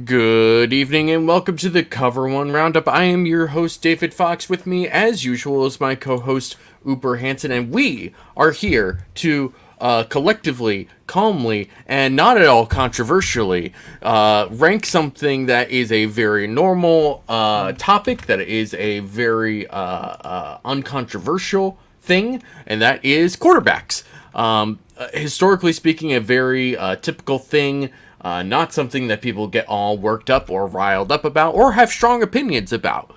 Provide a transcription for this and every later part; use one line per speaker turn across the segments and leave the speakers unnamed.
Good evening and welcome to the Cover 1 Roundup. I am your host, David Fox. With me, as usual, is my co-host, UberHansen, and we are here to collectively, calmly, and not at all controversially, rank something that is a very normal topic, that is a very uncontroversial thing, and that is quarterbacks. Historically speaking, a very typical thing. Not something that people get all worked up or riled up about or have strong opinions about.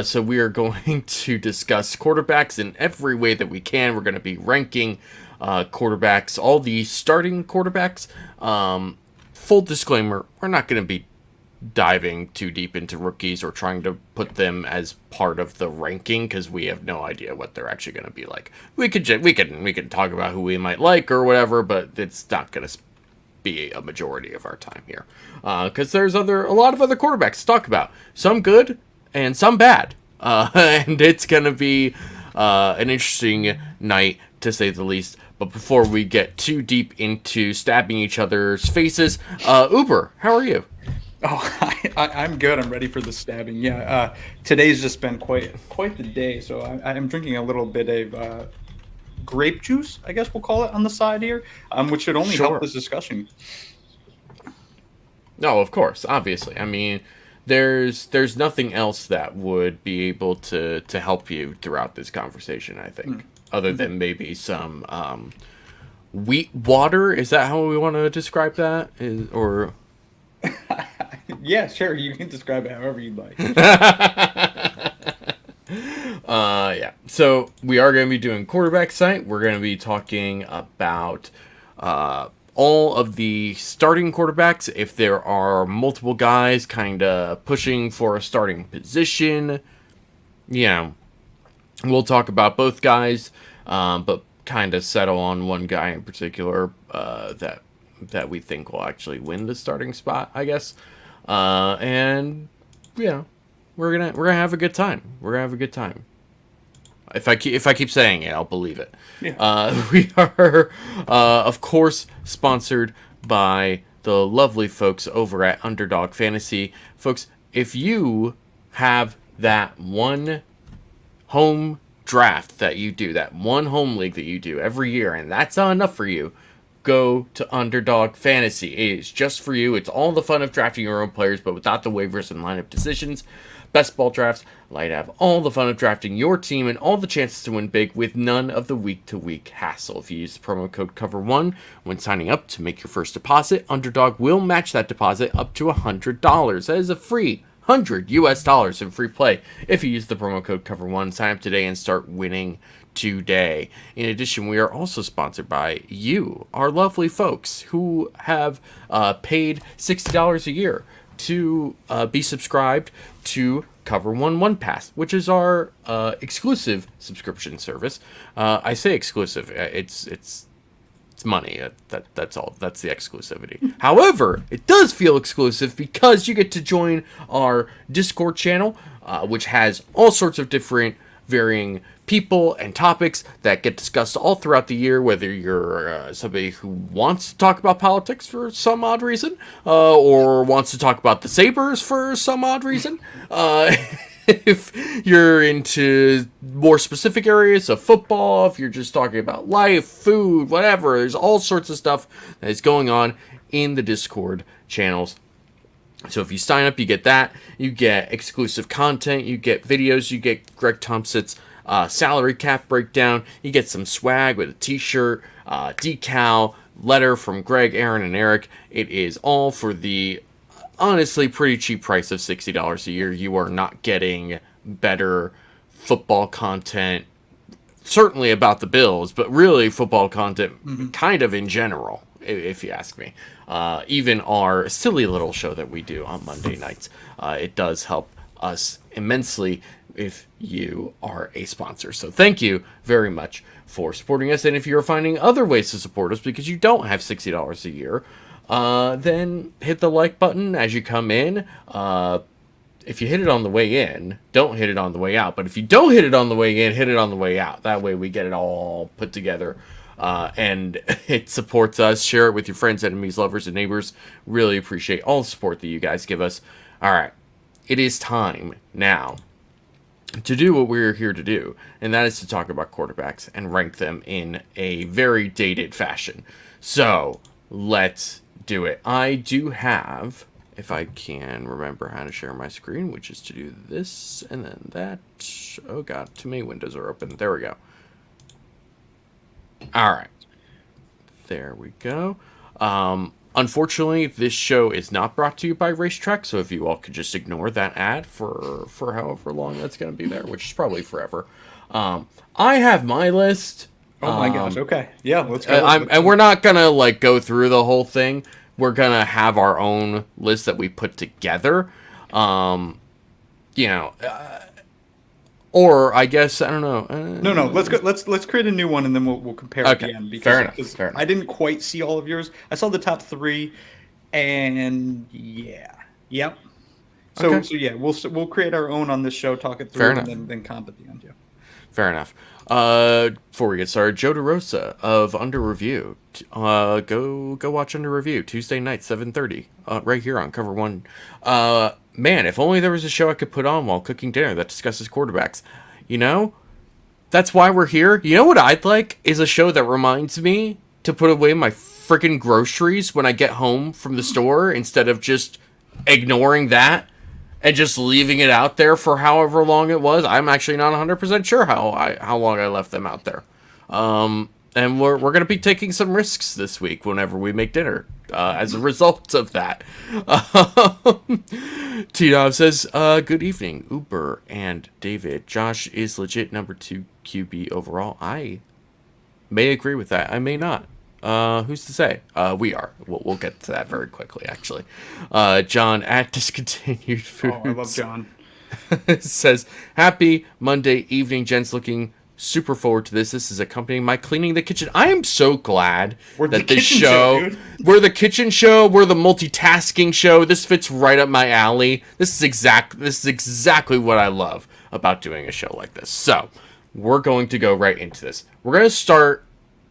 So we are going to discuss quarterbacks in every way that we can. We're going to be ranking quarterbacks, all the starting quarterbacks. Full disclaimer, we're not going to be diving too deep into rookies or trying to put them as part of the ranking because we have no idea what they're actually going to be like. We can talk about who we might like or whatever, but it's not going to be a majority of our time here, because there's a lot of other quarterbacks to talk about, some good and some bad, and it's gonna be an interesting night to say the least. But before we get too deep into stabbing each other's faces, Uber, how are you?
Oh, I'm good. I'm ready for the stabbing. Yeah, today's just been quite the day. So I'm drinking a little bit of grape juice, I guess we'll call it, on the side here, which should only help this discussion.
No, of course, obviously. I mean, there's nothing else that would be able to help you throughout this conversation, I think, other than maybe some wheat water. Is that how we want to describe that? Or
yeah, sure, you can describe it however you'd like.
Yeah. So we are going to be doing quarterback site. We're going to be talking about all of the starting quarterbacks. If there are multiple guys kind of pushing for a starting position, we'll talk about both guys, but kind of settle on one guy in particular that we think will actually win the starting spot, I guess. And yeah, we're gonna have a good time. We're gonna have a good time. If I keep saying it, I'll believe it. Yeah. We are, of course, sponsored by the lovely folks over at Underdog Fantasy. Folks, if you have that one home draft that you do, that one home league that you do every year, and that's not enough for you, go to Underdog Fantasy. It is just for you. It's all the fun of drafting your own players, but without the waivers and lineup decisions. Best ball drafts, like to have all the fun of drafting your team and all the chances to win big with none of the week-to-week hassle. If you use the promo code COVER1 when signing up to make your first deposit, Underdog will match that deposit up to $100. That is a free $100 in free play if you use the promo code COVER1. Sign up today and start winning today. In addition, we are also sponsored by you, our lovely folks, who have paid $60 a year to be subscribed to Cover 1 Pass, which is our exclusive subscription service. I say exclusive, it's money. That's all. That's the exclusivity. However, it does feel exclusive because you get to join our Discord channel, which has all sorts of different varying people and topics that get discussed all throughout the year, whether you're somebody who wants to talk about politics for some odd reason, or wants to talk about the Sabres for some odd reason. If you're into more specific areas of football, if you're just talking about life, food, whatever, there's all sorts of stuff that is going on in the Discord channels. So if you sign up, you get that. You get exclusive content. You get videos. You get Greg Thompson's salary cap breakdown. You get some swag with a t-shirt, decal, letter from Greg, Aaron, and Eric. It is all for the honestly pretty cheap price of $60 a year. You are not getting better football content, certainly about the Bills, but really football content kind of in general, if you ask me. Even our silly little show that we do on Monday nights, it does help us immensely if you are a sponsor. So thank you very much for supporting us. And if you're finding other ways to support us because you don't have $60 a year, then hit the like button as you come in. If you hit it on the way in, don't hit it on the way out. But if you don't hit it on the way in, hit it on the way out. That way we get it all put together and it supports us. Share it with your friends, enemies, lovers, and neighbors. Really appreciate all the support that you guys give us. All right, it is time now to do what we're here to do, and that is to talk about quarterbacks and rank them in a very dated fashion. So let's do it. I do have, if I can remember how to share my screen, which is to do this and then that. Oh god, too many windows are open. There we go. All right, there we go. Unfortunately, this show is not brought to you by Racetrack, so if you all could just ignore that ad for however long that's going to be there, which is probably forever. I have my list.
Oh my gosh. Okay. Yeah, let's go.
And we're not going to like go through the whole thing. We're going to have our own list that we put together. Or I guess I don't know.
No. Let's go. Let's create a new one and then we'll compare at the end.
Fair enough.
I didn't quite see all of yours. I saw the top 3, and yep. So yeah, we'll create our own on this show, talk it through, and then comp at the end. Yeah.
Fair enough. Before we get started, Joe DeRosa of Under Review. Go watch Under Review Tuesday night 7:30. Right here on Cover One. Man, if only there was a show I could put on while cooking dinner that discusses quarterbacks. You know, that's why we're here. You know what I'd like is a show that reminds me to put away my freaking groceries when I get home from the store instead of just ignoring that and just leaving it out there for however long it was. I'm actually not 100% sure how long I left them out there. And we're going to be taking some risks this week whenever we make dinner as a result of that. T-Dog says, good evening, Uber and David. Josh is legit number 2 QB overall. I may agree with that. I may not. Who's to say? We are. We'll get to that very quickly, actually. John at Discontinued Foods.
Oh, I love John.
Says, happy Monday evening, gents. Looking super forward to this. This is accompanying my cleaning the kitchen. I am so glad that this show, we're the kitchen show, we're the multitasking show. This fits right up my alley. This is exactly what I love about doing a show like this. So we're going to go right into this. We're going to start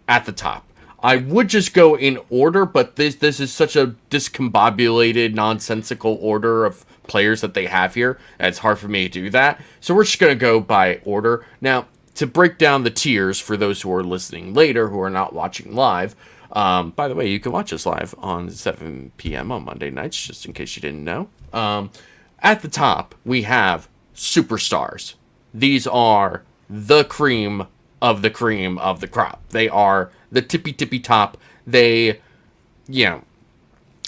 at the top. I would just go in order, but this is such a discombobulated, nonsensical order of players that they have here, and it's hard for me to do that. So we're just going to go by order. Now, to break down the tiers for those who are listening later, who are not watching live, by the way, you can watch us live on 7 p.m. on Monday nights, just in case you didn't know. At the top, we have superstars. These are the cream of the crop. They are the tippy top. They're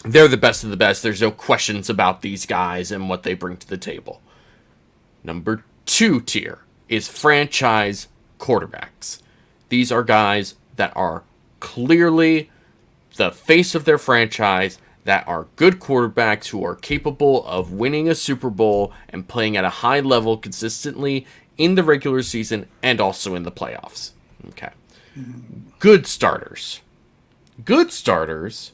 the best of the best. There's no questions about these guys and what they bring to the table. Number 2 tier is franchise quarterbacks. These are guys that are clearly the face of their franchise, that are good quarterbacks who are capable of winning a Super Bowl and playing at a high level consistently in the regular season and also in the playoffs. Okay. Good starters. Good starters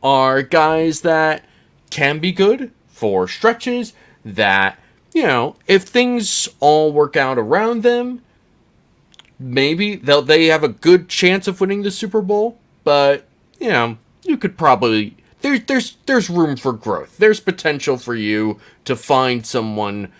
are guys that can be good for stretches, that, if things all work out around them, maybe they have a good chance of winning the Super Bowl, but, you could probably, there's room for growth. There's potential for you to find someone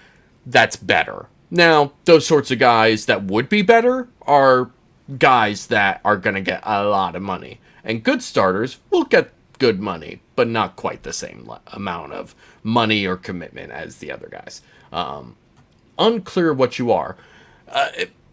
that's better. Now, those sorts of guys that would be better are guys that are going to get a lot of money. And good starters will get good money, but not quite the same amount of money or commitment as the other guys. Unclear what you are.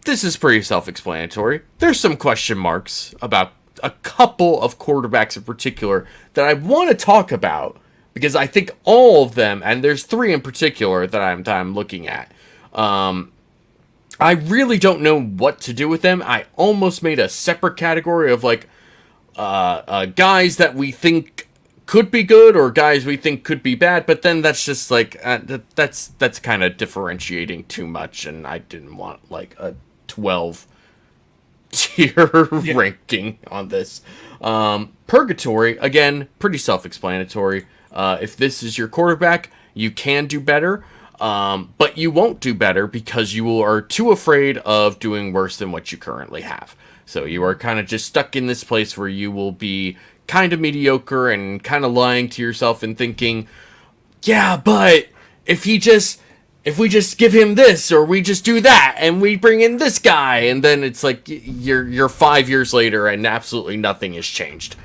This is pretty self-explanatory. There's some question marks about a couple of quarterbacks in particular that I want to talk about, because I think all of them, and there's 3 in particular that I'm looking at, I really don't know what to do with them. I almost made a separate category of guys that we think could be good or guys we think could be bad, but then that's just that's kind of differentiating too much, and I didn't want a 12 tier ranking on this. Purgatory, again, pretty self-explanatory. If this is your quarterback, you can do better. But you won't do better because you are too afraid of doing worse than what you currently have. So you are kind of just stuck in this place where you will be kind of mediocre and kind of lying to yourself and thinking, yeah, but if we just give him this, or we just do that and we bring in this guy, and then it's like you're 5 years later and absolutely nothing has changed.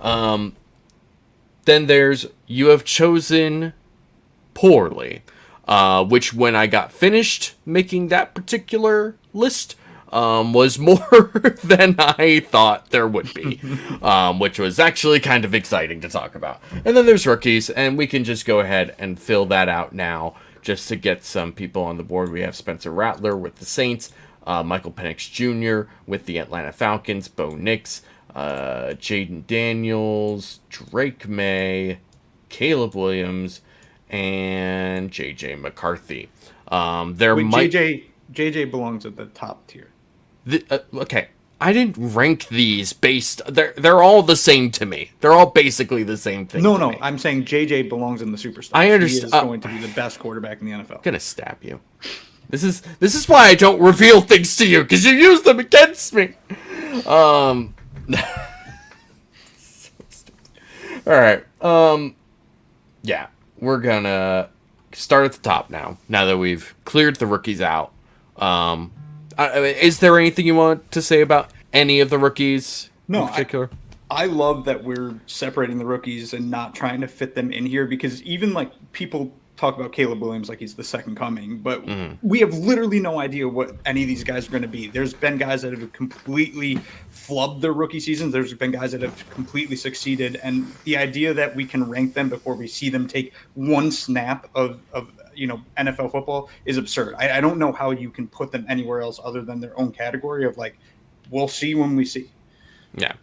Then there's you have chosen poorly, which when I got finished making that particular list, was more than I thought there would be, which was actually kind of exciting to talk about. And then there's rookies, and we can just go ahead and fill that out now just to get some people on the board. We have Spencer Rattler with the Saints, Michael Penix Jr. with the Atlanta Falcons, Bo Nix, Jaden Daniels, Drake May, Caleb Williams, and JJ McCarthy.
JJ belongs at the top tier.
Okay, I didn't rank these based. They're all the same to me. They're all basically the same thing.
No, I'm saying JJ belongs in the superstar.
I understand.
He is going to be the best quarterback in the NFL.
I'm gonna stab you. This is why I don't reveal things to you, because you use them against me. So all right. Yeah, we're gonna start at the top now. Now that we've cleared the rookies out. Is there anything you want to say about any of the rookies in particular?
I love that we're separating the rookies and not trying to fit them in here, because even like people talk about Caleb Williams like he's the second coming, but we have literally no idea what any of these guys are going to be. There's been guys that have completely flubbed their rookie seasons. There's been guys that have completely succeeded. And the idea that we can rank them before we see them take one snap of NFL football is absurd. I don't know how you can put them anywhere else other than their own category of like, we'll see when we see.
Yeah.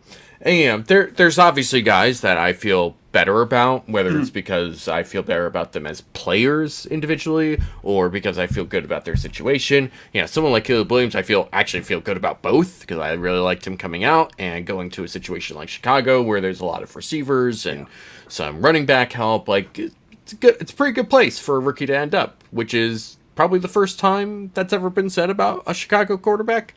And there's obviously guys that I feel better about, whether it's because I feel better about them as players individually or because I feel good about their situation. Yeah, someone like Caleb Williams, I actually feel good about both, because I really liked him coming out and going to a situation like Chicago where there's a lot of receivers and some running back help. Like, it's a pretty good place for a rookie to end up, which is probably the first time that's ever been said about a Chicago quarterback,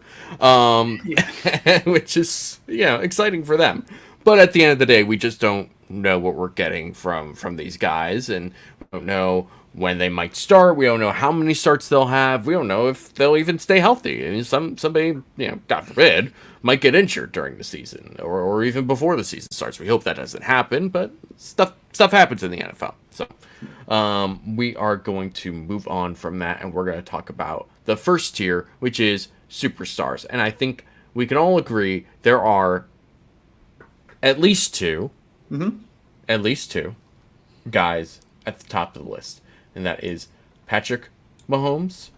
which is, exciting for them. But at the end of the day, we just don't know what we're getting from these guys, and we don't know when they might start. We don't know how many starts they'll have. We don't know if they'll even stay healthy. I mean, somebody, God forbid, might get injured during the season or even before the season starts. We hope that doesn't happen, but stuff happens in the NFL. So we are going to move on from that, and we're going to talk about the first tier, which is superstars. And I think we can all agree there are at least two guys at the top of the list. And that is Patrick Mahomes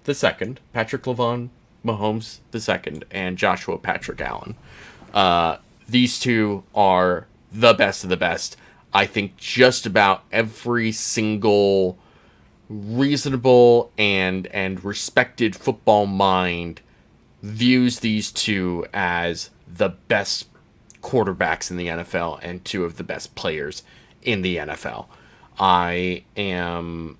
II, Patrick LaVon Mahomes II, and Joshua Patrick Allen. These two are the best of the best. I think just about every single reasonable and respected football mind views these two as the best quarterbacks in the NFL and two of the best players in the NFL. I am,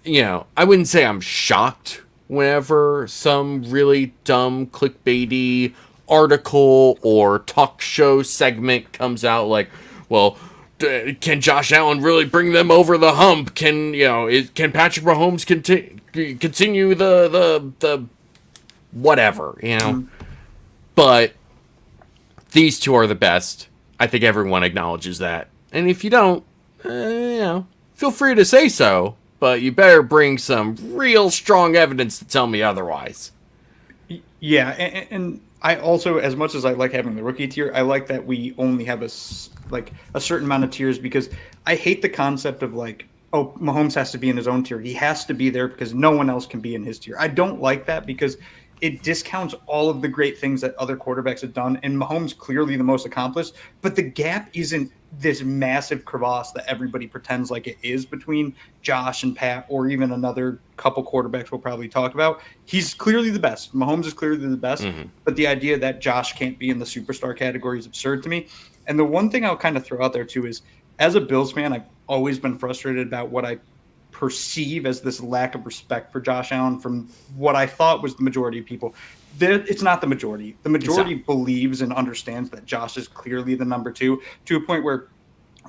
I wouldn't say I'm shocked whenever some really dumb clickbaity article or talk show segment comes out like, well, can Josh Allen really bring them over the hump? Can Patrick Mahomes continue the whatever, But these two are the best. I think everyone acknowledges that. And if you don't, feel free to say so, but you better bring some real strong evidence to tell me otherwise.
Yeah, and I also, as much as I like having the rookie tier, I like that we only have a certain amount of tiers, because I hate the concept of like, oh, Mahomes has to be in his own tier. He has to be there because no one else can be in his tier. I don't like that, because it discounts all of the great things that other quarterbacks have done, and Mahomes clearly the most accomplished, but the gap isn't this massive crevasse that everybody pretends like it is between Josh and Pat, or even another couple quarterbacks we'll probably talk about. He's clearly the best. Mahomes is clearly the best, but the idea that Josh can't be in the superstar category is absurd to me. And the one thing I'll kind of throw out there too is, as a Bills fan, I've always been frustrated about what I perceive as this lack of respect for Josh Allen from what I thought was the majority of people. It's not the majority. The majority believes and understands that Josh is clearly the number 2, to a point where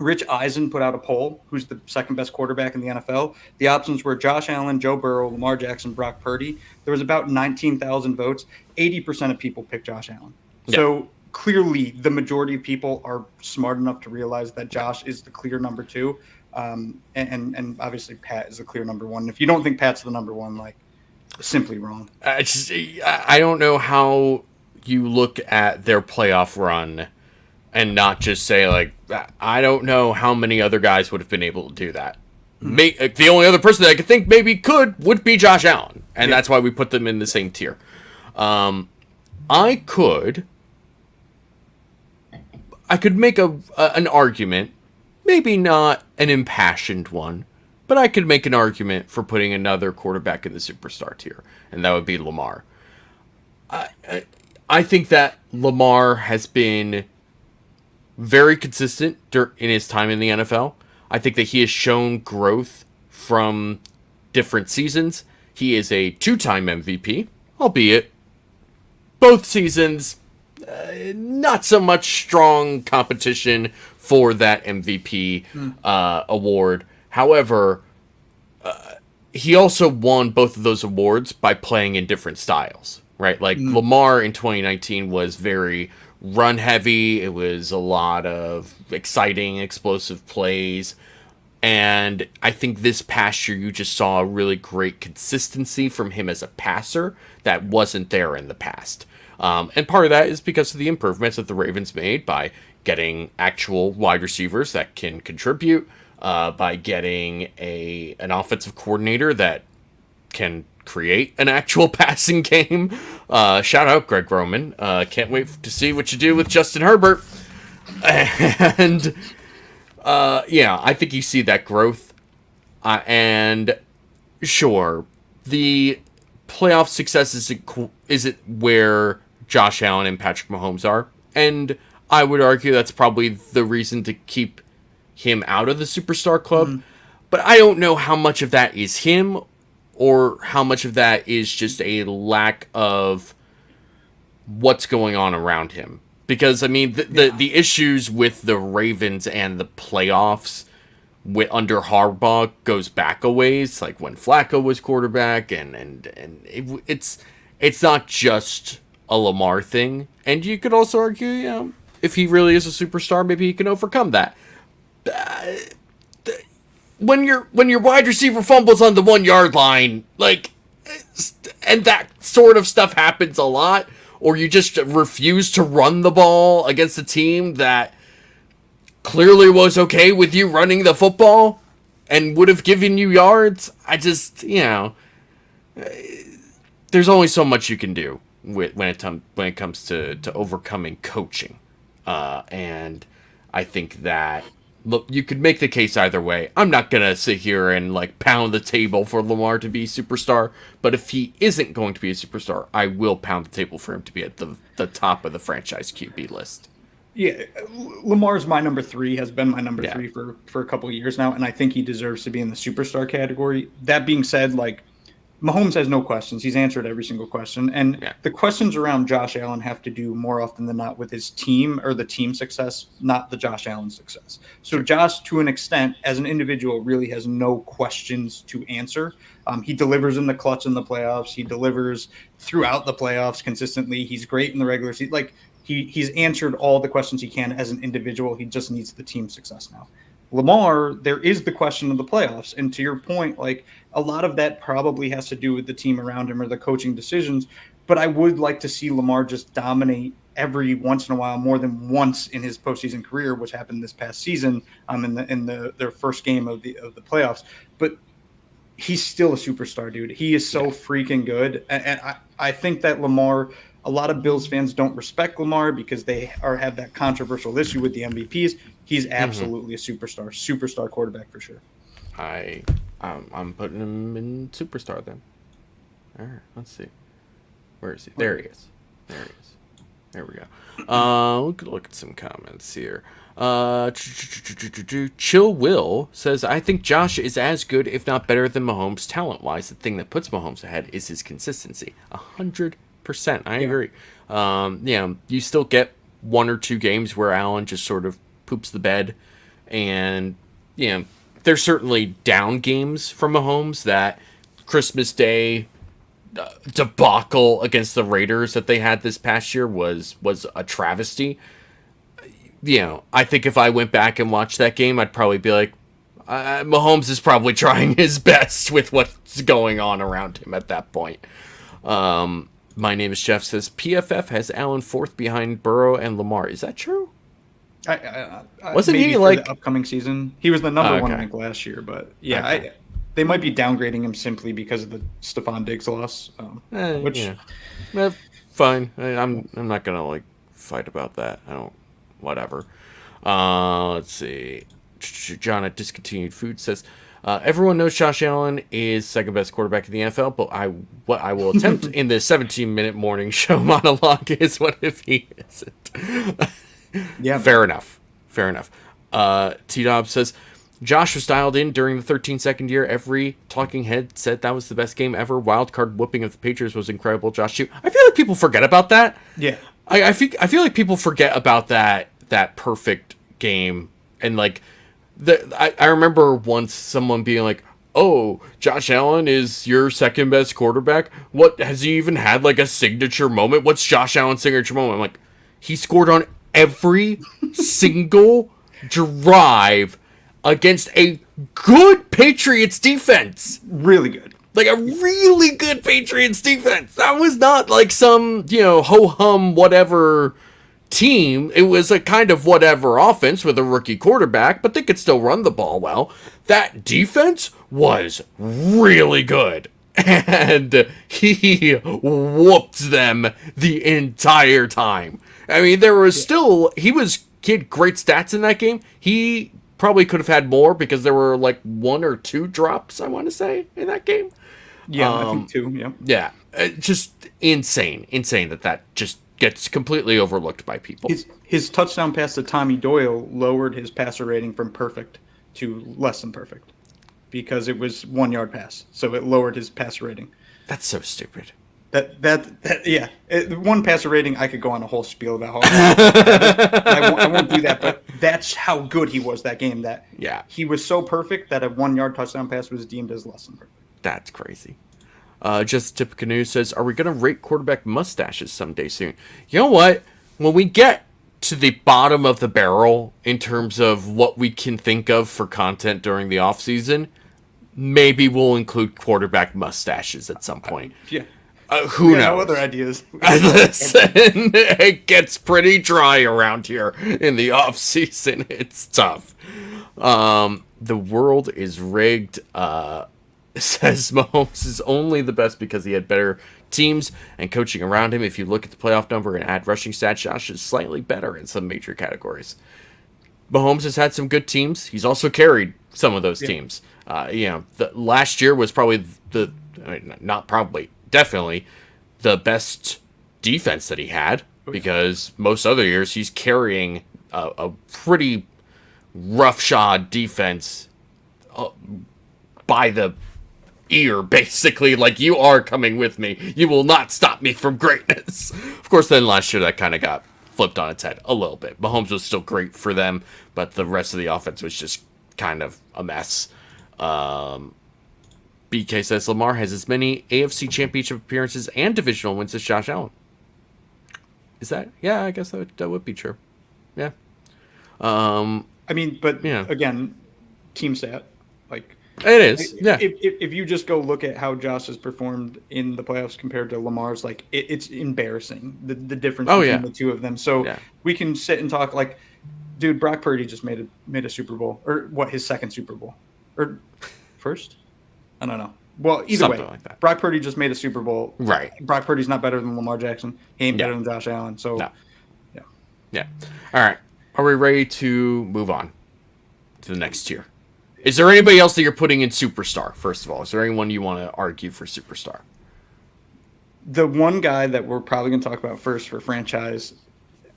Rich Eisen put out a poll, who's the second best quarterback in the NFL. The options were Josh Allen, Joe Burrow, Lamar Jackson, Brock Purdy. There was about 19,000 votes. 80% of people picked Josh Allen. Yeah. So clearly the majority of people are smart enough to realize that Josh is the clear number 2. And obviously Pat is the clear number 1. If you don't think Pat's the number 1, like, simply wrong.
I don't know how you look at their playoff run and not just say, like, I don't know how many other guys would have been able to do that. The only other person that I could think maybe would be Josh Allen, and that's why we put them in the same tier. I could make an argument, maybe not an impassioned one, but I could make an argument for putting another quarterback in the superstar tier, and that would be Lamar. I think that Lamar has been very consistent in his time in the NFL. I think that he has shown growth from different seasons. He is a 2-time MVP, albeit both seasons not so much strong competition for that MVP award. However, he also won both of those awards by playing in different styles, right? Like Lamar in 2019 was very run heavy. It was a lot of exciting, explosive plays. And I think this past year you just saw a really great consistency from him as a passer that wasn't there in the past. And part of that is because of the improvements that the Ravens made by getting actual wide receivers that can contribute, by getting an offensive coordinator that can create an actual passing game. Shout out Greg Roman. Can't wait to see what you do with Justin Herbert. And I think you see that growth. And sure, the playoff success isn't where Josh Allen and Patrick Mahomes are. And I would argue that's probably the reason to keep him out of the superstar club. But I don't know how much of that is him or how much of that is just a lack of what's going on around him. Because, I mean, the issues with the Ravens and the playoffs under Harbaugh goes back a ways, like when Flacco was quarterback, and it's not just a Lamar thing. And you could also argue, if he really is a superstar, maybe he can overcome that. When your wide receiver fumbles on the 1 yard line, like, and that sort of stuff happens a lot, or you just refuse to run the ball against a team that clearly was okay with you running the football and would have given you yards, I just, there's only so much you can do when it comes to overcoming coaching, and I think that, look, you could make the case either way. I'm not going to sit here and, like, pound the table for Lamar to be a superstar, but if he isn't going to be a superstar, I will pound the table for him to be at the top of the franchise QB list.
Yeah, Lamar's my number 3, has been my number 3 for a couple of years now, and I think he deserves to be in the superstar category. That being said, like, Mahomes has no questions. He's answered every single question. And the questions around Josh Allen have to do more often than not with his team or the team success, not the Josh Allen success. So Josh, to an extent, as an individual, really has no questions to answer. He delivers in the clutch in the playoffs. He delivers throughout the playoffs consistently. He's great in the regular season. Like, he's answered all the questions he can as an individual. He just needs the team success now. Lamar, there is the question of the playoffs. And to your point, like, a lot of that probably has to do with the team around him or the coaching decisions. But I would like to see Lamar just dominate every once in a while, more than once in his postseason career, which happened this past season in their first game of the playoffs. But he's still a superstar, dude. He is so freaking good. And I think that Lamar, a lot of Bills fans don't respect Lamar because they have that controversial issue with the MVPs. He's absolutely a superstar quarterback for sure.
I'm putting him in superstar then. All right, let's see. Where is he? There he is. There we go. We could look at some comments here. Chill Will says, I think Josh is as good, if not better, than Mahomes talent-wise. The thing that puts Mahomes ahead is his consistency. 100%. I agree. You still get one or two games where Allen just sort of poops the bed. And, there's certainly down games from Mahomes. That Christmas Day debacle against the Raiders that they had this past year was a travesty. I think if I went back and watched that game, I'd probably be like, Mahomes is probably trying his best with what's going on around him at that point. My name is Jeff says, PFF has Allen fourth behind Burrow and Lamar. Is that true?
Wasn't he like the upcoming season? He was the number one rank last year, but they might be downgrading him simply because of the Stephon Diggs loss.
Fine. I'm not gonna fight about that. I don't. Whatever. Let's see. John at Discontinued Food says, everyone knows Josh Allen is second best quarterback in the NFL, but what I will attempt in the 17-minute morning show monologue is, what if he isn't?
Yeah.
Fair enough. T-Dob says, Josh was dialed in during the 13-second year. Every talking head said that was the best game ever. Wild card whooping of the Patriots was incredible. Josh, I feel like people forget about that.
Yeah.
I feel like people forget about that perfect game. And I remember once someone being like, oh, Josh Allen is your second best quarterback. What, has he even had a signature moment? What's Josh Allen's signature moment? I'm like, he scored on every single drive against a good Patriots defense.
Really good.
A really good Patriots defense. That was not some, ho-hum whatever team. It was a kind of whatever offense with a rookie quarterback, but they could still run the ball well. That defense was really good. And he whooped them the entire time. I mean, there was still, he had great stats in that game. He probably could have had more because there were one or two drops, I want to say, in that game.
Yeah, I think two, yeah.
Yeah, just insane that just gets completely overlooked by people.
His touchdown pass to Tommy Doyle lowered his passer rating from perfect to less than perfect because it was 1 yard pass, so it lowered his passer rating.
That's so stupid.
One passer rating, I could go on a whole spiel about how I won't do that, but that's how good he was that game. He was so perfect that a 1 yard touchdown pass was deemed as less than perfect.
That's crazy. Just Tip Canoe says, are we going to rate quarterback mustaches someday soon? You know what? When we get to the bottom of the barrel in terms of what we can think of for content during the offseason, maybe we'll include quarterback mustaches at some point.
Yeah.
Who knows?
Other ideas.
Listen, it gets pretty dry around here in the off season. It's tough. The world is rigged. Says Mahomes is only the best because he had better teams and coaching around him. If you look at the playoff number and add rushing stats, Josh is slightly better in some major categories. Mahomes has had some good teams. He's also carried some of those teams. Last year was probably definitely the best defense that he had, because most other years he's carrying a pretty roughshod defense by the ear, basically. You are coming with me. You will not stop me from greatness. Of course, then last year that kind of got flipped on its head a little bit. Mahomes was still great for them, but the rest of the offense was just kind of a mess. BK says Lamar has as many AFC Championship appearances and divisional wins as Josh Allen. Is that? Yeah, I guess that would be true. Yeah.
Again, team stat.
It is. Yeah.
If you just go look at how Josh has performed in the playoffs compared to Lamar's, it's embarrassing the difference between the two of them. So we can sit and talk dude, Brock Purdy just made a Super Bowl, or what, his second Super Bowl, or first? I don't know. Well, either
Something
way,
like that.
Brock Purdy just made a Super Bowl.
Right.
Brock Purdy's not better than Lamar Jackson. He ain't better than Josh Allen. So,
yeah. All right. Are we ready to move on to the next tier? Is there anybody else that you're putting in superstar, first of all? Is there anyone you want to argue for superstar?
The one guy that we're probably going to talk about first for franchise,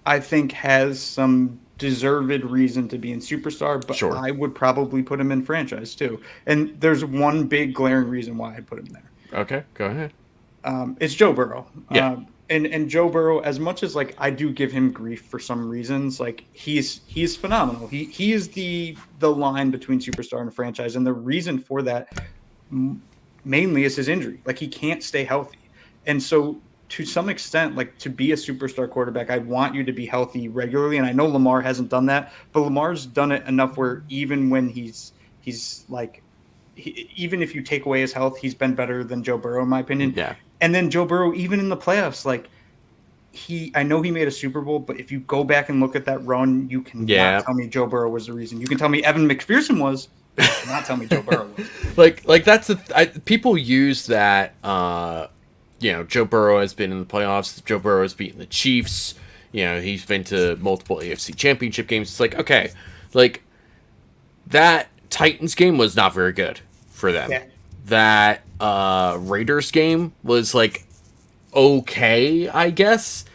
I think has some deserved reason to be in superstar, but
Sure.
I would probably put him in franchise too. And there's one big glaring reason why I'd put him there.
Okay, go ahead.
It's Joe Burrow.
Yeah.
And Joe Burrow, as much as like I do give him grief for some reasons, like he's phenomenal. He is the line between superstar and franchise, and the reason for that mainly is his injury. Like he can't stay healthy, and so to some extent, like to be a superstar quarterback, I want you to be healthy regularly. And I know Lamar hasn't done that, but Lamar's done it enough where even when he's like, even if you take away his health, he's been better than Joe Burrow, in my opinion.
Yeah.
And then Joe Burrow, even in the playoffs, like I know he made a Super Bowl, but if you go back and look at that run, you can not tell me Joe Burrow was the reason. You can tell me Evan McPherson was, but you cannot tell me Joe Burrow was.
Like that's people use that. Joe Burrow has been in the playoffs. Joe Burrow has beaten the Chiefs. He's been to multiple AFC Championship games. It's like, okay, like that Titans game was not very good for them.
Yeah.
That Raiders game was like okay, I guess.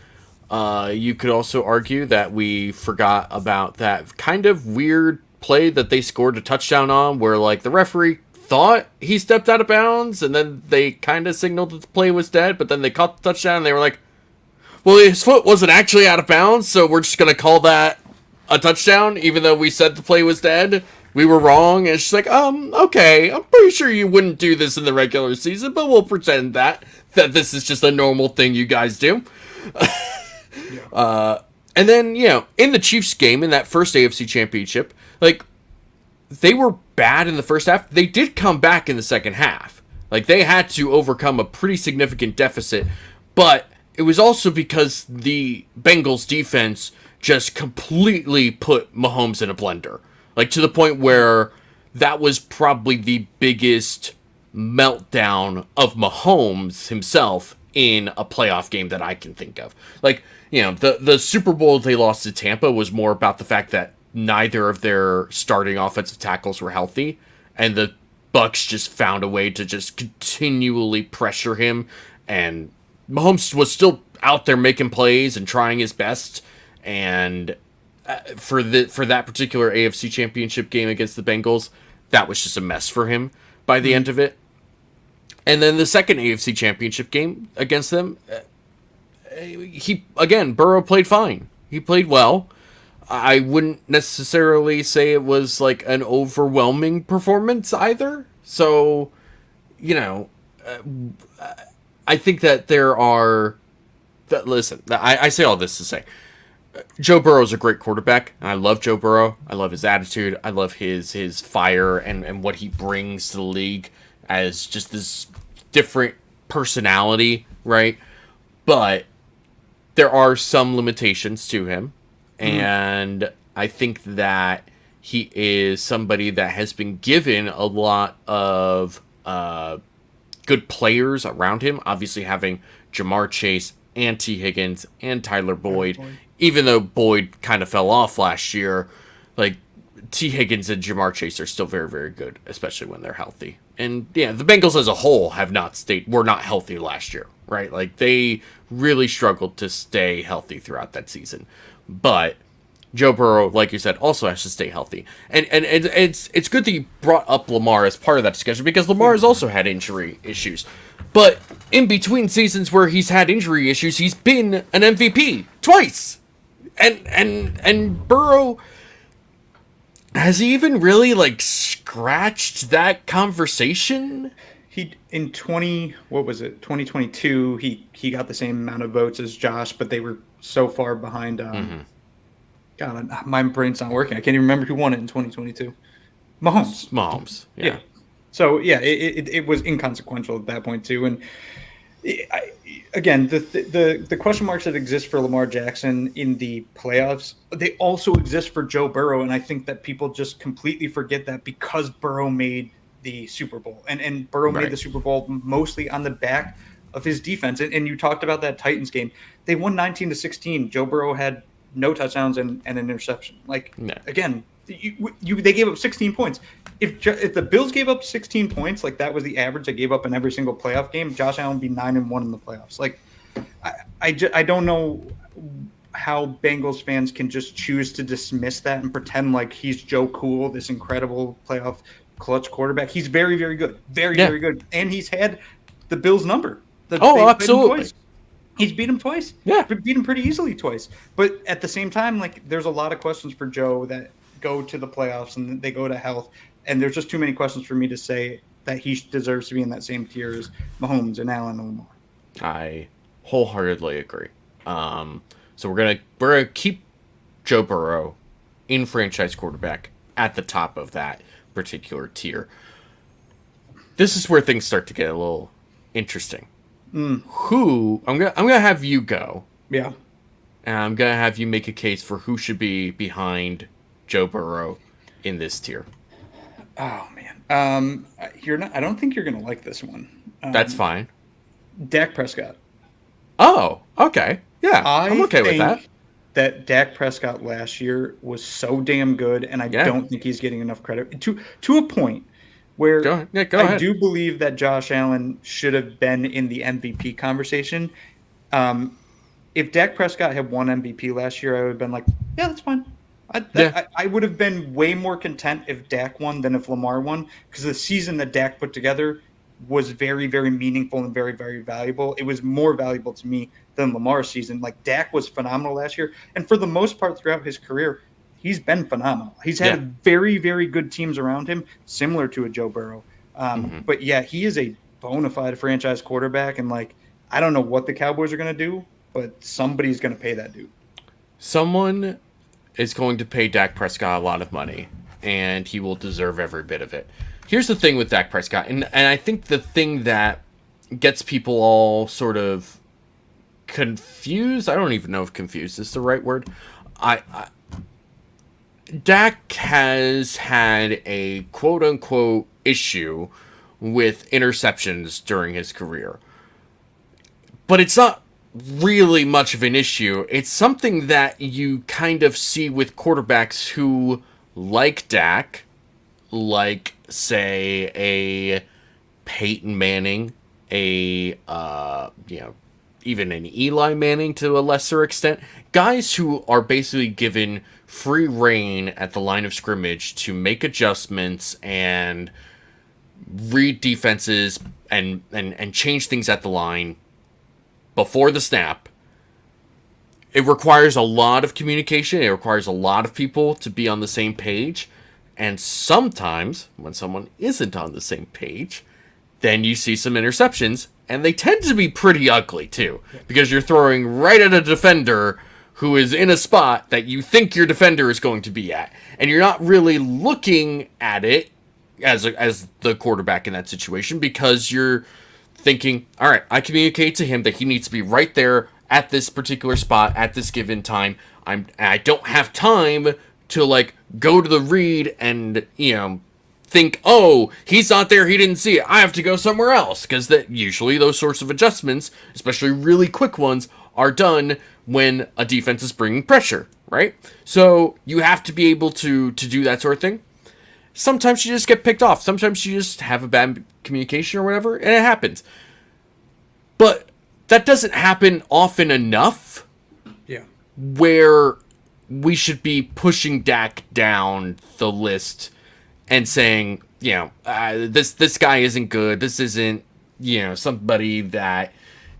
You could also argue that we forgot about that kind of weird play that they scored a touchdown on, where like the referee thought he stepped out of bounds, and then they kind of signaled that the play was dead, but then they caught the touchdown, and they were like, well, his foot wasn't actually out of bounds, so we're just going to call that a touchdown, even though we said the play was dead. We were wrong. And it's just like, okay, I'm pretty sure you wouldn't do this in the regular season, but we'll pretend that this is just a normal thing you guys do. And then, in the Chiefs game, in that first AFC Championship, like, they were bad in the first half. They did come back in the second half. Like, they had to overcome a pretty significant deficit, but it was also because the Bengals defense just completely put Mahomes in a blender. Like, to the point where that was probably the biggest meltdown of Mahomes himself in a playoff game that I can think of. Like, the Super Bowl they lost to Tampa was more about the fact that neither of their starting offensive tackles were healthy, and the Bucs just found a way to just continually pressure him, and Mahomes was still out there making plays and trying his best, and for that particular AFC Championship game against the Bengals, that was just a mess for him by the end of it. And then the second AFC Championship game against them, Burrow played fine. He played well. I wouldn't necessarily say it was like an overwhelming performance either. So, I think that there are... Listen, I say all this to say, Joe Burrow is a great quarterback, and I love Joe Burrow. I love his attitude. I love his fire and what he brings to the league as just this different personality, right? But there are some limitations to him, and I think that he is somebody that has been given a lot of good players around him. Obviously, having Jamar Chase and T. Higgins and Tyler Boyd. Even though Boyd kind of fell off last year, like T. Higgins and Jamar Chase are still very, very good, especially when they're healthy. And the Bengals as a whole were not healthy last year, right? Like they really struggled to stay healthy throughout that season. But Joe Burrow, like you said, also has to stay healthy. And it's good that you brought up Lamar as part of that discussion, because Lamar has also had injury issues. But in between seasons where he's had injury issues, he's been an MVP twice. And Burrow, has he even really like scratched that conversation?
He in 2022, he got the same amount of votes as Josh, but they were so far behind. God, my brain's not working. I can't even remember who won it in 2022. Mahomes.
Yeah.
So it was inconsequential at that point too. And again, the question marks that exist for Lamar Jackson in the playoffs, they also exist for Joe Burrow. And I think that people just completely forget that because Burrow made the Super Bowl, and Burrow made the Super Bowl mostly on the back of his defense. And you talked about that Titans game. They won 19-16. Joe Burrow had no touchdowns and an interception. Again, They gave up 16 points. If the Bills gave up 16 points, like that was the average they gave up in every single playoff game, Josh Allen would be 9-1 in the playoffs. Like, I don't know how Bengals fans can just choose to dismiss that and pretend like he's Joe Cool, this incredible playoff clutch quarterback. He's very, very good. Very good. And he's had the Bills' number.
Absolutely.
He's beat him twice.
Yeah.
Beat him pretty easily twice. But at the same time, like, there's a lot of questions for Joe that go to the playoffs and they go to health. And there's just too many questions for me to say that he deserves to be in that same tier as Mahomes and Allen and Lamar.
I wholeheartedly agree. So we're gonna keep Joe Burrow in franchise quarterback at the top of that particular tier. This is where things start to get a little interesting. Who I'm gonna have you go.
Yeah.
And I'm gonna have you make a case for who should be behind Joe Burrow in this tier.
Oh man. You're not. I don't think you're gonna like this one.
That's fine.
Dak Prescott.
Oh, okay. Yeah, I'm okay with that.
That Dak Prescott last year was so damn good, and I don't think he's getting enough credit to a point where
go ahead.
I do believe that Josh Allen should have been in the MVP conversation. If Dak Prescott had won MVP last year, I would have been like, yeah, that's fine. I would have been way more content if Dak won than if Lamar won, because the season that Dak put together was very, very meaningful and very, very valuable. It was more valuable to me than Lamar's season. Like, Dak was phenomenal last year, and for the most part throughout his career, he's been phenomenal. He's had very, very good teams around him, similar to a Joe Burrow. But yeah, he is a bona fide franchise quarterback, and like, I don't know what the Cowboys are going to do, but somebody's going to pay that dude.
Someone is going to pay Dak Prescott a lot of money, and he will deserve every bit of it. Here's the thing with Dak Prescott, and I think the thing that gets people all sort of confused, I don't even know if confused is the right word. Dak has had a quote-unquote issue with interceptions during his career. But it's not really much of an issue. It's something that you kind of see with quarterbacks who, like Dak, like, say, a Peyton Manning, even an Eli Manning to a lesser extent, guys who are basically given free reign at the line of scrimmage to make adjustments and read defenses and change things at the line before the snap. It requires a lot of communication. It requires a lot of people to be on the same page. And sometimes, when someone isn't on the same page, then you see some interceptions, and they tend to be pretty ugly, too. Because you're throwing right at a defender who is in a spot that you think your defender is going to be at. And you're not really looking at it as the quarterback in that situation, because you're thinking, all right, I communicate to him that he needs to be right there at this particular spot at this given time. I don't have time to, like, go to the read and, think, oh, he's not there, he didn't see it, I have to go somewhere else. Because that usually those sorts of adjustments, especially really quick ones, are done when a defense is bringing pressure, right? So you have to be able to do that sort of thing. Sometimes you just get picked off. Sometimes you just have a bad communication or whatever, and it happens. But that doesn't happen often enough where we should be pushing Dak down the list and saying, this guy isn't good. This isn't, somebody that,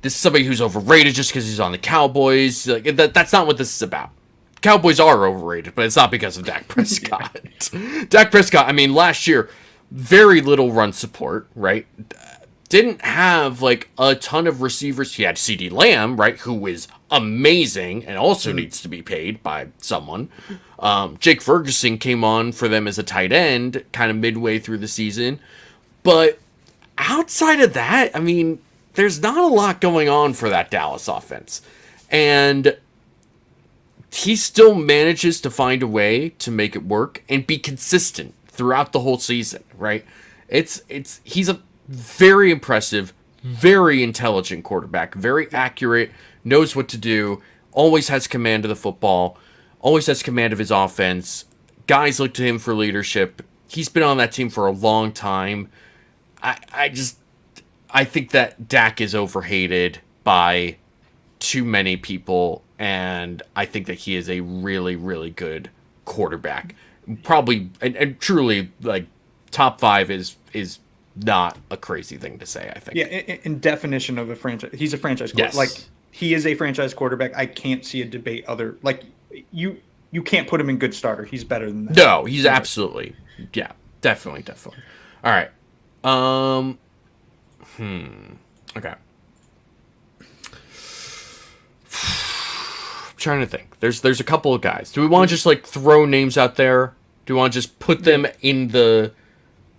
this is somebody who's overrated just because he's on the Cowboys. Like, that's not what this is about. Cowboys are overrated, but it's not because of Dak Prescott. Dak Prescott, I mean, last year, very little run support, right? Didn't have, like, a ton of receivers. He had CeeDee Lamb, right, who is amazing and also needs to be paid by someone. Jake Ferguson came on for them as a tight end kind of midway through the season. But outside of that, I mean, there's not a lot going on for that Dallas offense. And he still manages to find a way to make it work and be consistent throughout the whole season, right? He's a very impressive, very intelligent quarterback, very accurate, knows what to do, always has command of the football, always has command of his offense, Guys look to him for leadership. He's been on that team for a long time. I think that Dak is overhated by too many people, and I think that he is a really, really good quarterback. Probably and truly, like, top 5 is not a crazy thing to say, I think.
Yeah, in definition of a franchise, he's a franchise quarterback.
Yes.
Like, he is a franchise quarterback. I can't see a debate other like you can't put him in good starter. He's better than that.
No, he's absolutely. Yeah, definitely. All right. Okay. I'm trying to think. There's a couple of guys. Do we want to just like throw names out there? Do we want to just put them in the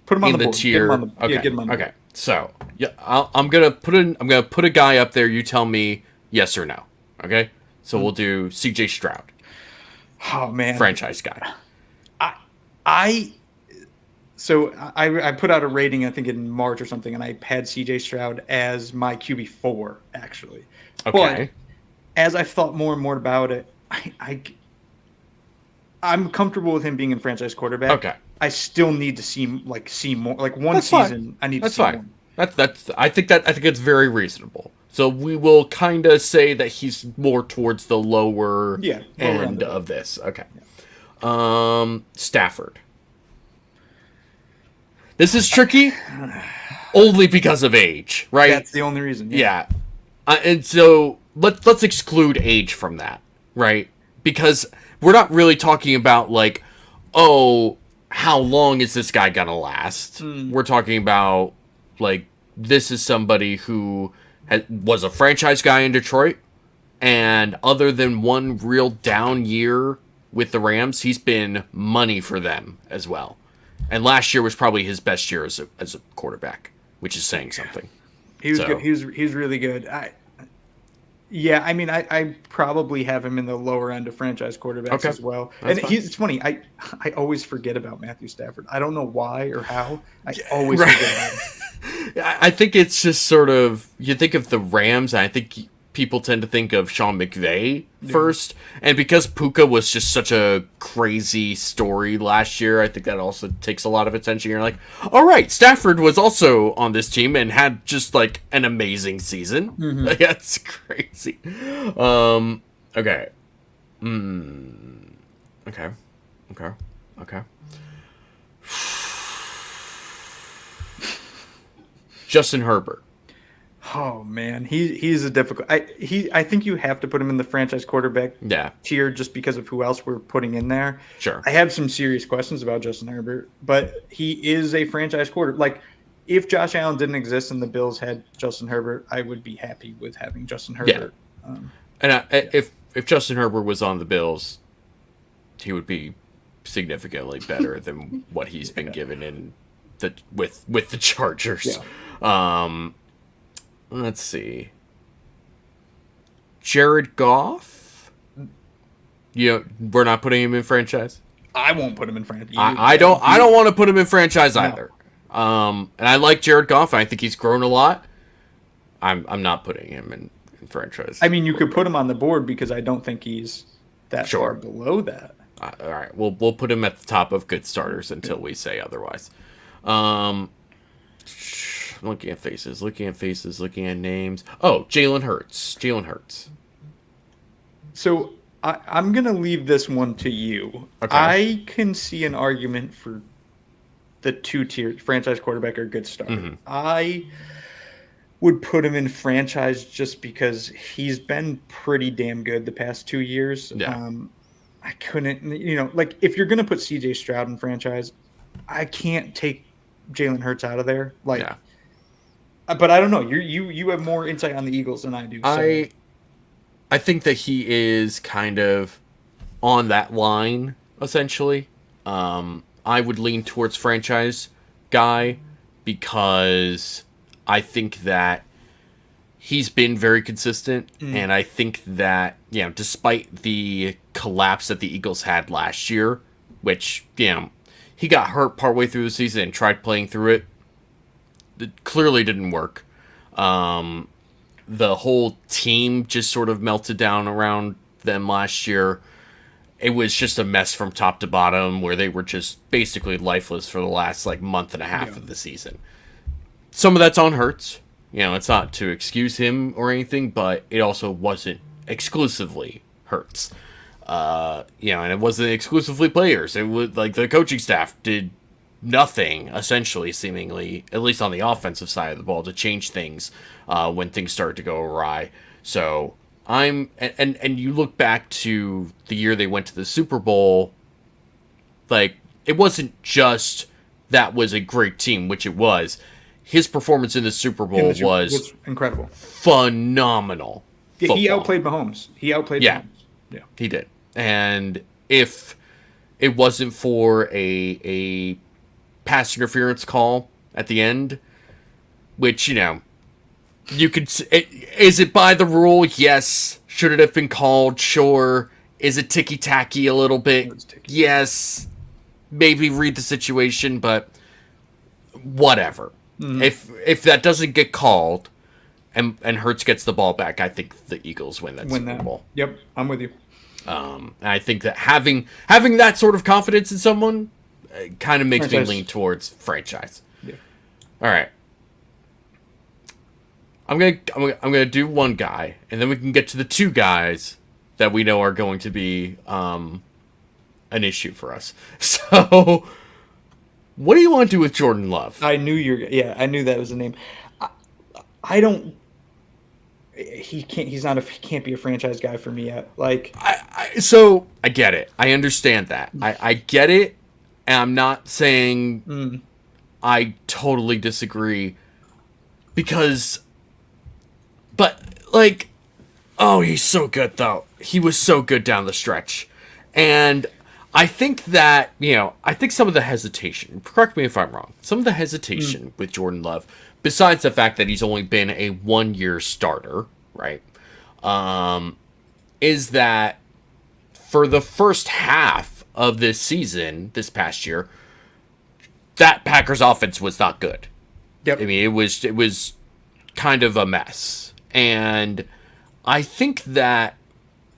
Put him on the
tier?
Get him on the,
okay.
Yeah, get him on the
okay. So yeah, I'm gonna put a guy up there. You tell me yes or no. Okay. So we'll do C.J. Stroud.
Oh man,
Franchise guy.
I put out a rating, I think in March or something, and I had C.J. Stroud as my QB4 actually.
Okay.
But as I've thought more and more about it, I'm comfortable with him being in franchise quarterback.
Okay.
I still need to see more. Like one
That's
season,
fine.
I need
That's
to see
fine.
more.
I think it's very reasonable. So we will kind of say that he's more towards the lower end of this. Okay. Yeah. Stafford. This is tricky only because of age, right?
That's the only reason.
Yeah. And so let's exclude age from that, right? Because we're not really talking about like, oh, how long is this guy gonna last? We're talking about like, this is somebody who was a franchise guy in Detroit, and other than one real down year with the Rams, he's been money for them as well. And last year was probably his best year as a quarterback, which is saying something.
He was good. He was really good. I probably have him in the lower end of franchise quarterbacks as well.
That's
and
fine.
it's funny. I always forget about Matthew Stafford. I don't know why or how. I always forget about him.
I think it's just sort of, you think of the Rams, and I think people tend to think of Sean McVay first. And because Puka was just such a crazy story last year, I think that also takes a lot of attention. You're like, all right, Stafford was also on this team and had just like an amazing season. Like, that's crazy. Okay. Okay. Justin Herbert.
Oh man, he's a difficult. I think you have to put him in the franchise quarterback tier just because of who else we're putting in there.
Sure.
I have some serious questions about Justin Herbert, but he is a franchise quarterback. Like, if Josh Allen didn't exist and the Bills had Justin Herbert, I would be happy with having Justin Herbert.
Yeah. If Justin Herbert was on the Bills, he would be significantly better than what he's been given in with the Chargers. Yeah. Let's see. Jared Goff? We're not putting him in franchise?
I won't put him in franchise.
I don't want to put him in franchise either. And I like Jared Goff. I think he's grown a lot. I'm not putting him in franchise.
I mean, you could put him on the board because I don't think he's that far below that.
All right. We'll put him at the top of good starters until we say otherwise. Looking at faces, looking at names. Oh, Jalen Hurts.
So I'm going to leave this one to you. Okay. I can see an argument for the 2-tier franchise quarterback or good starter. I would put him in franchise just because he's been pretty damn good the past 2 years.
Yeah.
I couldn't, like, if you're going to put CJ Stroud in franchise, I can't take Jalen Hurts out of there. Like, but I don't know. You have more insight on the Eagles than I do. So.
I think that he is kind of on that line, essentially. I would lean towards franchise guy because I think that he's been very consistent, and I think that, despite the collapse that the Eagles had last year, which, he got hurt partway through the season and tried playing through it. It clearly didn't work. The whole team just sort of melted down around them last year. it was just a mess from top to bottom where they were just basically lifeless for the last like month and a half of the season. Some of that's on Hurts. It's not to excuse him or anything, but it also wasn't exclusively Hurts. And it wasn't exclusively players. It was like the coaching staff did nothing, essentially, seemingly, at least on the offensive side of the ball, to change things when things started to go awry. So and you look back to the year they went to the Super Bowl, like, it wasn't just that was a great team, which it was. His performance in the Super Bowl was
incredible,
phenomenal.
Yeah, he outplayed Mahomes. Mahomes.
Yeah, he did. And if it wasn't for a pass interference call at the end, which, you could... Is it by the rule? Yes. Should it have been called? Sure. Is it ticky-tacky a little bit? Yes. Maybe read the situation, but whatever. Mm-hmm. If that doesn't get called and Hurts gets the ball back, I think the Eagles win that Super Bowl.
Yep, I'm with you.
And I think that having that sort of confidence in someone kind of makes me lean towards franchise.
Yeah.
All right. I'm gonna do one guy, and then we can get to the two guys that we know are going to be an issue for us. So, what do you want to do with Jordan Love?
I knew I knew that was the name. I don't. He can't. He can't be a franchise guy for me yet. Like,
so I get it. I understand that. I get it, and I'm not saying I totally disagree, but like, oh, he's so good though. He was so good down the stretch, and I think that I think some of the hesitation. Correct me if I'm wrong. Some of the hesitation with Jordan Love, besides the fact that he's only been a 1-year starter, right, is that for the first half of this season, this past year, that Packers offense was not good.
Yep.
I mean, it was kind of a mess, and I think that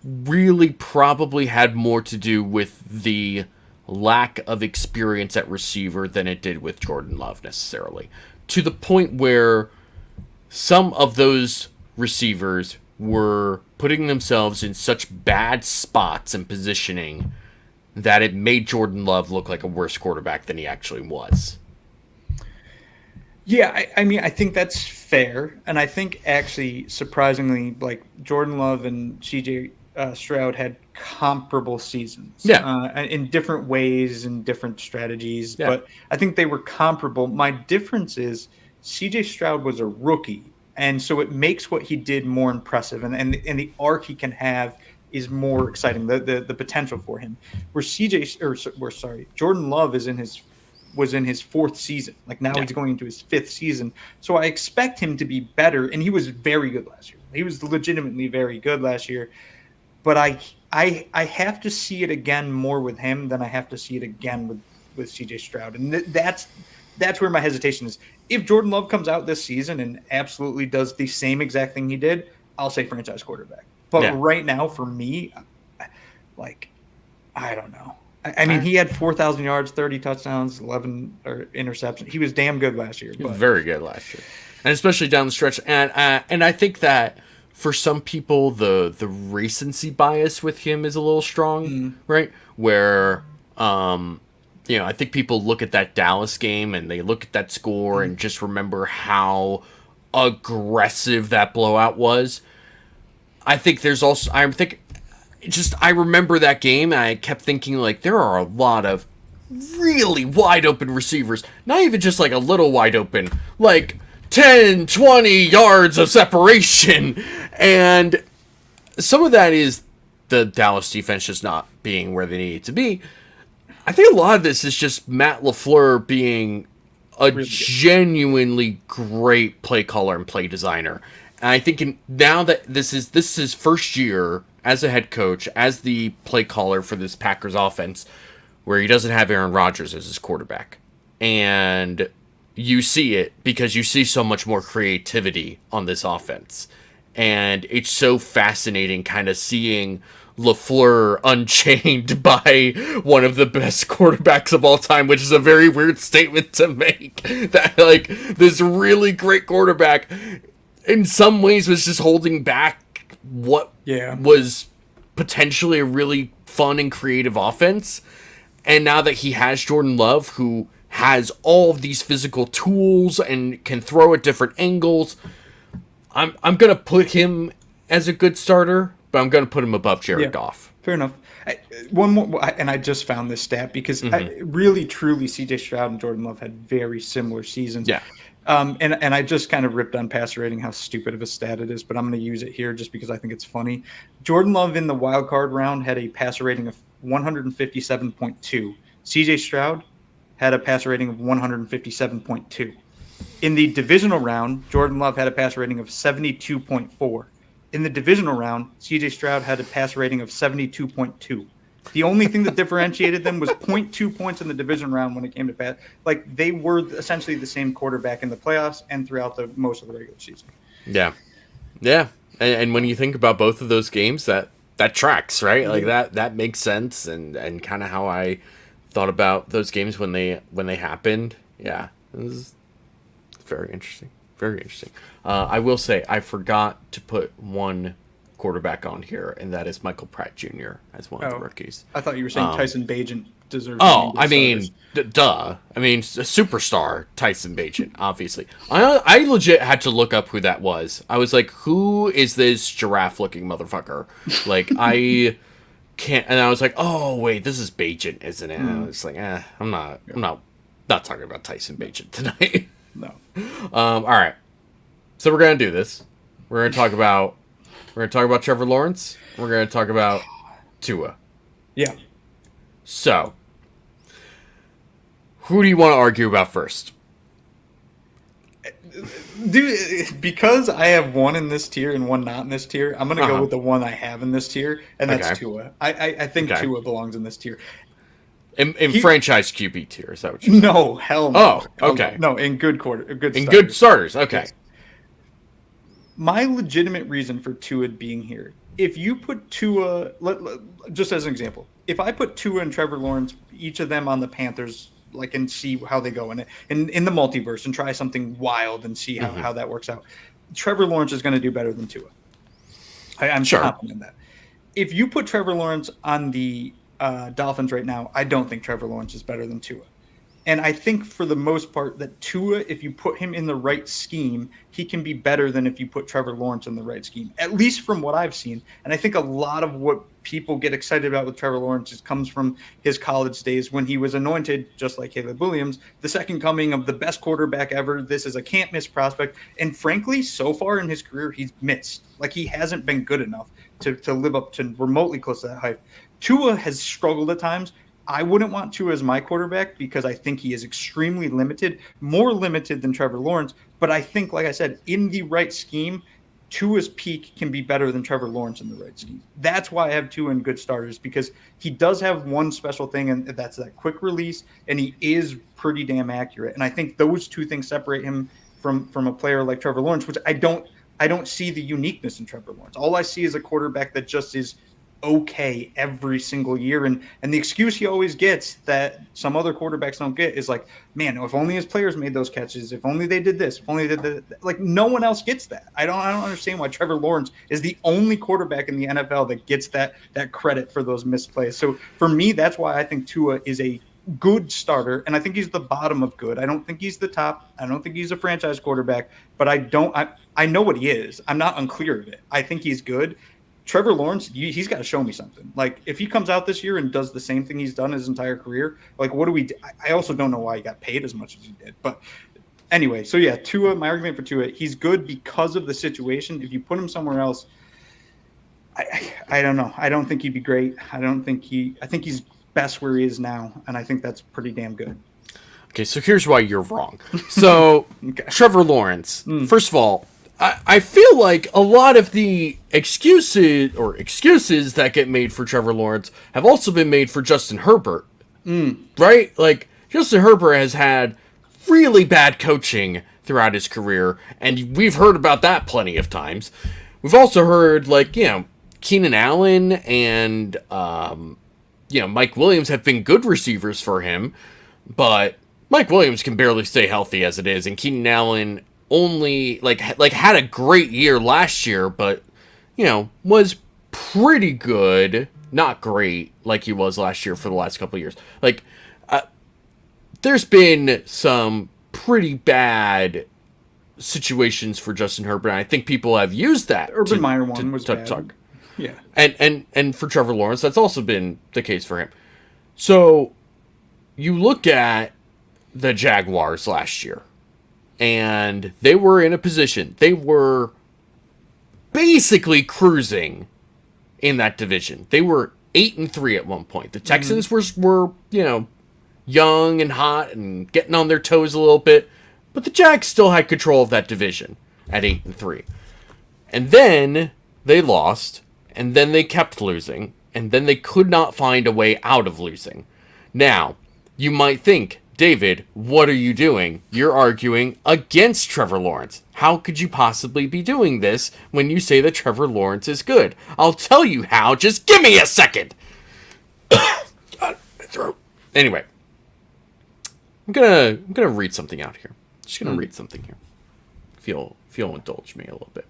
really probably had more to do with the lack of experience at receiver than it did with Jordan Love necessarily. To the point where some of those receivers were putting themselves in such bad spots and positioning that it made Jordan Love look like a worse quarterback than he actually was.
Yeah, I mean, I think that's fair. And I think actually, surprisingly, like, Jordan Love and CJ Stroud had comparable seasons. In different ways and different strategies. Yeah. But I think they were comparable. My difference is CJ Stroud was a rookie. And so it makes what he did more impressive. And the arc he can have is more exciting, the potential for him. Where Jordan Love was in his fourth season. Like, now he's going into his fifth season. So I expect him to be better. And he was very good last year. He was legitimately very good last year. But I have to see it again more with him than I have to see it again with CJ Stroud. And that's where my hesitation is. If Jordan Love comes out this season and absolutely does the same exact thing he did, I'll say franchise quarterback. But right now, for me, like, I don't know. I mean, he had 4,000 yards, 30 touchdowns, 11 interceptions. He was damn good last year.
He was very good last year, and especially down the stretch. And I think that for some people, the recency bias with him is a little strong, right? Where, I think people look at that Dallas game and they look at that score and just remember how aggressive that blowout was. I think there's also, I remember that game and I kept thinking, like, there are a lot of really wide open receivers, not even just like a little wide open, like 10, 20 yards of separation. And some of that is the Dallas defense just not being where they need it to be. I think a lot of this is just Matt LaFleur being a really genuinely great play caller and play designer. And I think now that this is his first year as a head coach, as the play caller for this Packers offense, where he doesn't have Aaron Rodgers as his quarterback. And you see it because you see so much more creativity on this offense. And it's so fascinating kind of seeing LaFleur unchained by one of the best quarterbacks of all time, which is a very weird statement to make. That, like, this really great quarterback in some ways was just holding back what was potentially a really fun and creative offense. And now that he has Jordan Love, who has all of these physical tools and can throw at different angles, I'm going to put him as a good starter, but I'm going to put him above Jared Goff.
Fair enough. One more, and I just found this stat because really, truly, C.J. Stroud and Jordan Love had very similar seasons.
Yeah.
And I just kind of ripped on passer rating, how stupid of a stat it is, but I'm going to use it here just because I think it's funny. Jordan Love in the wild card round had a passer rating of 157.2. C.J. Stroud had a passer rating of 157.2. In the divisional round, Jordan Love had a passer rating of 72.4. In the divisional round, C.J. Stroud had a passer rating of 72.2. The only thing that differentiated them was 0.2 points in the division round when it came to pass. Like, they were essentially the same quarterback in the playoffs and throughout most of the regular season.
Yeah. Yeah. And when you think about both of those games, that tracks, right? Like, that makes sense, and kind of how I thought about those games when they happened. Yeah. It was very interesting. Very interesting. I will say I forgot to put one quarterback on here, and that is Michael Pratt Jr. as one of the rookies.
I thought you were saying Tyson Bagent deserves.
I mean, duh. I mean, a superstar Tyson Bagent, obviously. I legit had to look up who that was. I was like, who is this giraffe-looking motherfucker? Like, I can't. And I was like, oh wait, this is Bagent, isn't it? And I was like, I'm not talking about Tyson Bagent tonight.
No.
All right. So we're gonna do this. We're gonna talk about Trevor Lawrence. We're gonna talk about Tua.
Yeah.
So, who do you want to argue about first?
Dude, because I have one in this tier and one not in this tier, I'm gonna go with the one I have in this tier, and that's Tua. I think Tua belongs in this tier.
In franchise QB tier, is that what you're saying?
No, hell no.
Oh, okay.
No, in good starters.
In good starters, okay. Yes.
My legitimate reason for Tua being here, if you put Tua, just as an example, if I put Tua and Trevor Lawrence, each of them on the Panthers, like, and see how they go in it, in the multiverse, and try something wild and see how that works out, Trevor Lawrence is going to do better than Tua. I'm confident in that. If you put Trevor Lawrence on the Dolphins right now, I don't think Trevor Lawrence is better than Tua. And I think for the most part that Tua, if you put him in the right scheme, he can be better than if you put Trevor Lawrence in the right scheme, at least from what I've seen. And I think a lot of what people get excited about with Trevor Lawrence comes from his college days when he was anointed, just like Caleb Williams, the second coming of the best quarterback ever. This is a can't-miss prospect. And frankly, so far in his career, he's missed. Like, he hasn't been good enough to live up to remotely close to that hype. Tua has struggled at times. I wouldn't want Tua as my quarterback because I think he is extremely limited, more limited than Trevor Lawrence. But I think, like I said, in the right scheme, Tua's peak can be better than Trevor Lawrence in the right scheme. That's why I have Tua in good starters, because he does have one special thing, and that's that quick release, and he is pretty damn accurate. And I think those two things separate him from a player like Trevor Lawrence, which I don't see the uniqueness in Trevor Lawrence. All I see is a quarterback that just is okay every single year, and the excuse he always gets that some other quarterbacks don't get is like, man, if only his players made those catches, if only they did this, if only they did that. Like, no one else gets that. I don't understand why Trevor Lawrence is the only quarterback in the NFL that gets that credit for those missed plays. So for me, that's why I think Tua is a good starter, and I think he's the bottom of good. I don't think he's the top. I don't think he's a franchise quarterback, but I know what he is. I'm not unclear of it. I think he's good. Trevor Lawrence, he's got to show me something. Like, if he comes out this year and does the same thing he's done his entire career, like, what do we do? I also don't know why he got paid as much as he did. But anyway, so yeah, Tua, my argument for Tua, he's good because of the situation. If you put him somewhere else, I don't know. I don't think he'd be great. I think he's best where he is now, and I think that's pretty damn good.
Okay, so here's why you're wrong. So, Trevor Lawrence, first of all, I feel like a lot of the excuses that get made for Trevor Lawrence have also been made for Justin Herbert, right? Like, Justin Herbert has had really bad coaching throughout his career, and we've heard about that plenty of times. We've also heard, like, Keenan Allen and Mike Williams have been good receivers for him, but Mike Williams can barely stay healthy as it is, and Keenan Allen only had a great year last year, but was pretty good, not great like he was last year for the last couple of years. There's been some pretty bad situations for Justin Herbert, and I think people have used that.
Urban Meyer one was bad.
Yeah. And for Trevor Lawrence, that's also been the case for him. So you look at the Jaguars last year, and they were in a position. They were basically cruising in that division. They were 8-3 at one point. The Texans were young and hot and getting on their toes a little bit, but the Jags still had control of that division at 8-3. And then they lost, and then they kept losing, and then they could not find a way out of losing. Now, you might think, David, what are you doing? You're arguing against Trevor Lawrence. How could you possibly be doing this when you say that Trevor Lawrence is good? I'll tell you how. Just give me a second. God, my throat. Anyway, I'm gonna read something out here. Just gonna read something here. If you'll indulge me a little bit.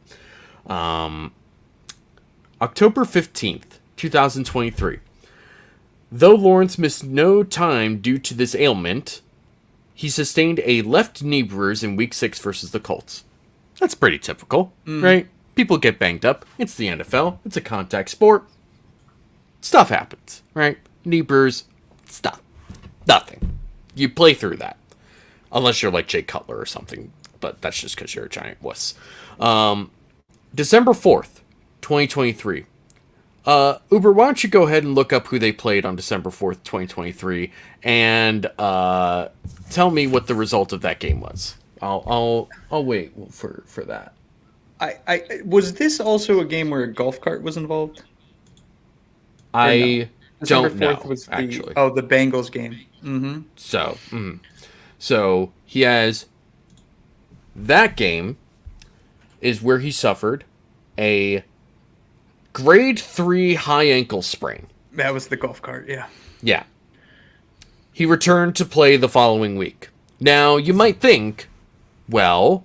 October 15th, 2023. Though Lawrence missed no time due to this ailment, he sustained a left knee bruise in Week 6 versus the Colts. That's pretty typical, right? People get banged up. It's the NFL. It's a contact sport. Stuff happens, right? Knee bruise, stuff. Nothing. You play through that. Unless you're like Jay Cutler or something, but that's just because you're a giant wuss. December 4th, 2023. Uber, why don't you go ahead and look up who they played on December 4th, 2023, and tell me what the result of that game was. I'll wait for that.
I was this also a game where a golf cart was involved?
I don't know,
was
actually.
The Bengals game. Mm-hmm.
So he has that game is where he suffered a grade 3 high ankle sprain.
That was the golf cart, yeah.
Yeah. He returned to play the following week. Now, you might think, well,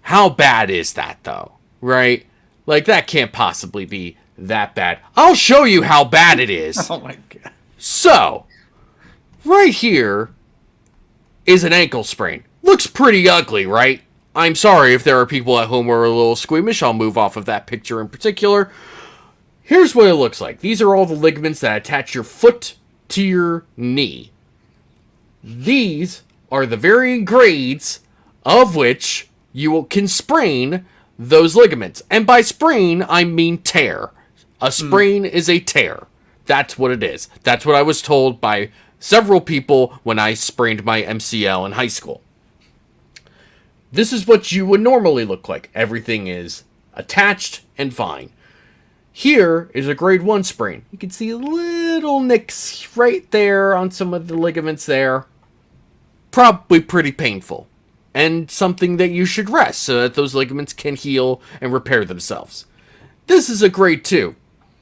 how bad is that, though? Right? Like, that can't possibly be that bad. I'll show you how bad it is.
Oh, my God.
So, right here is an ankle sprain. Looks pretty ugly, right? I'm sorry if there are people at home who are a little squeamish. I'll move off of that picture in particular. Here's what it looks like. These are all the ligaments that attach your foot to your knee. These are the varying grades of which you can sprain those ligaments. And by sprain, I mean tear. A sprain is a tear. That's what it is. That's what I was told by several people when I sprained my MCL in high school. This is what you would normally look like. Everything is attached and fine. Here is a grade 1 sprain. You can see little nicks right there on some of the ligaments there. Probably pretty painful. And something that you should rest so that those ligaments can heal and repair themselves. This is a grade 2.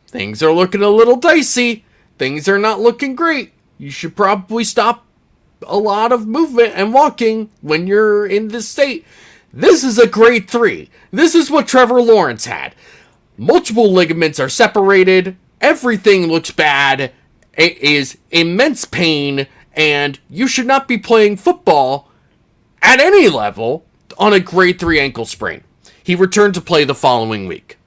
Things are looking a little dicey. Things are not looking great. You should probably stop a lot of movement and walking when you're in this state. This is a grade 3. This is what Trevor Lawrence had. Multiple ligaments are separated. Everything looks bad. It is immense pain. And you should not be playing football at any level on a grade 3 ankle sprain. He returned to play the following week.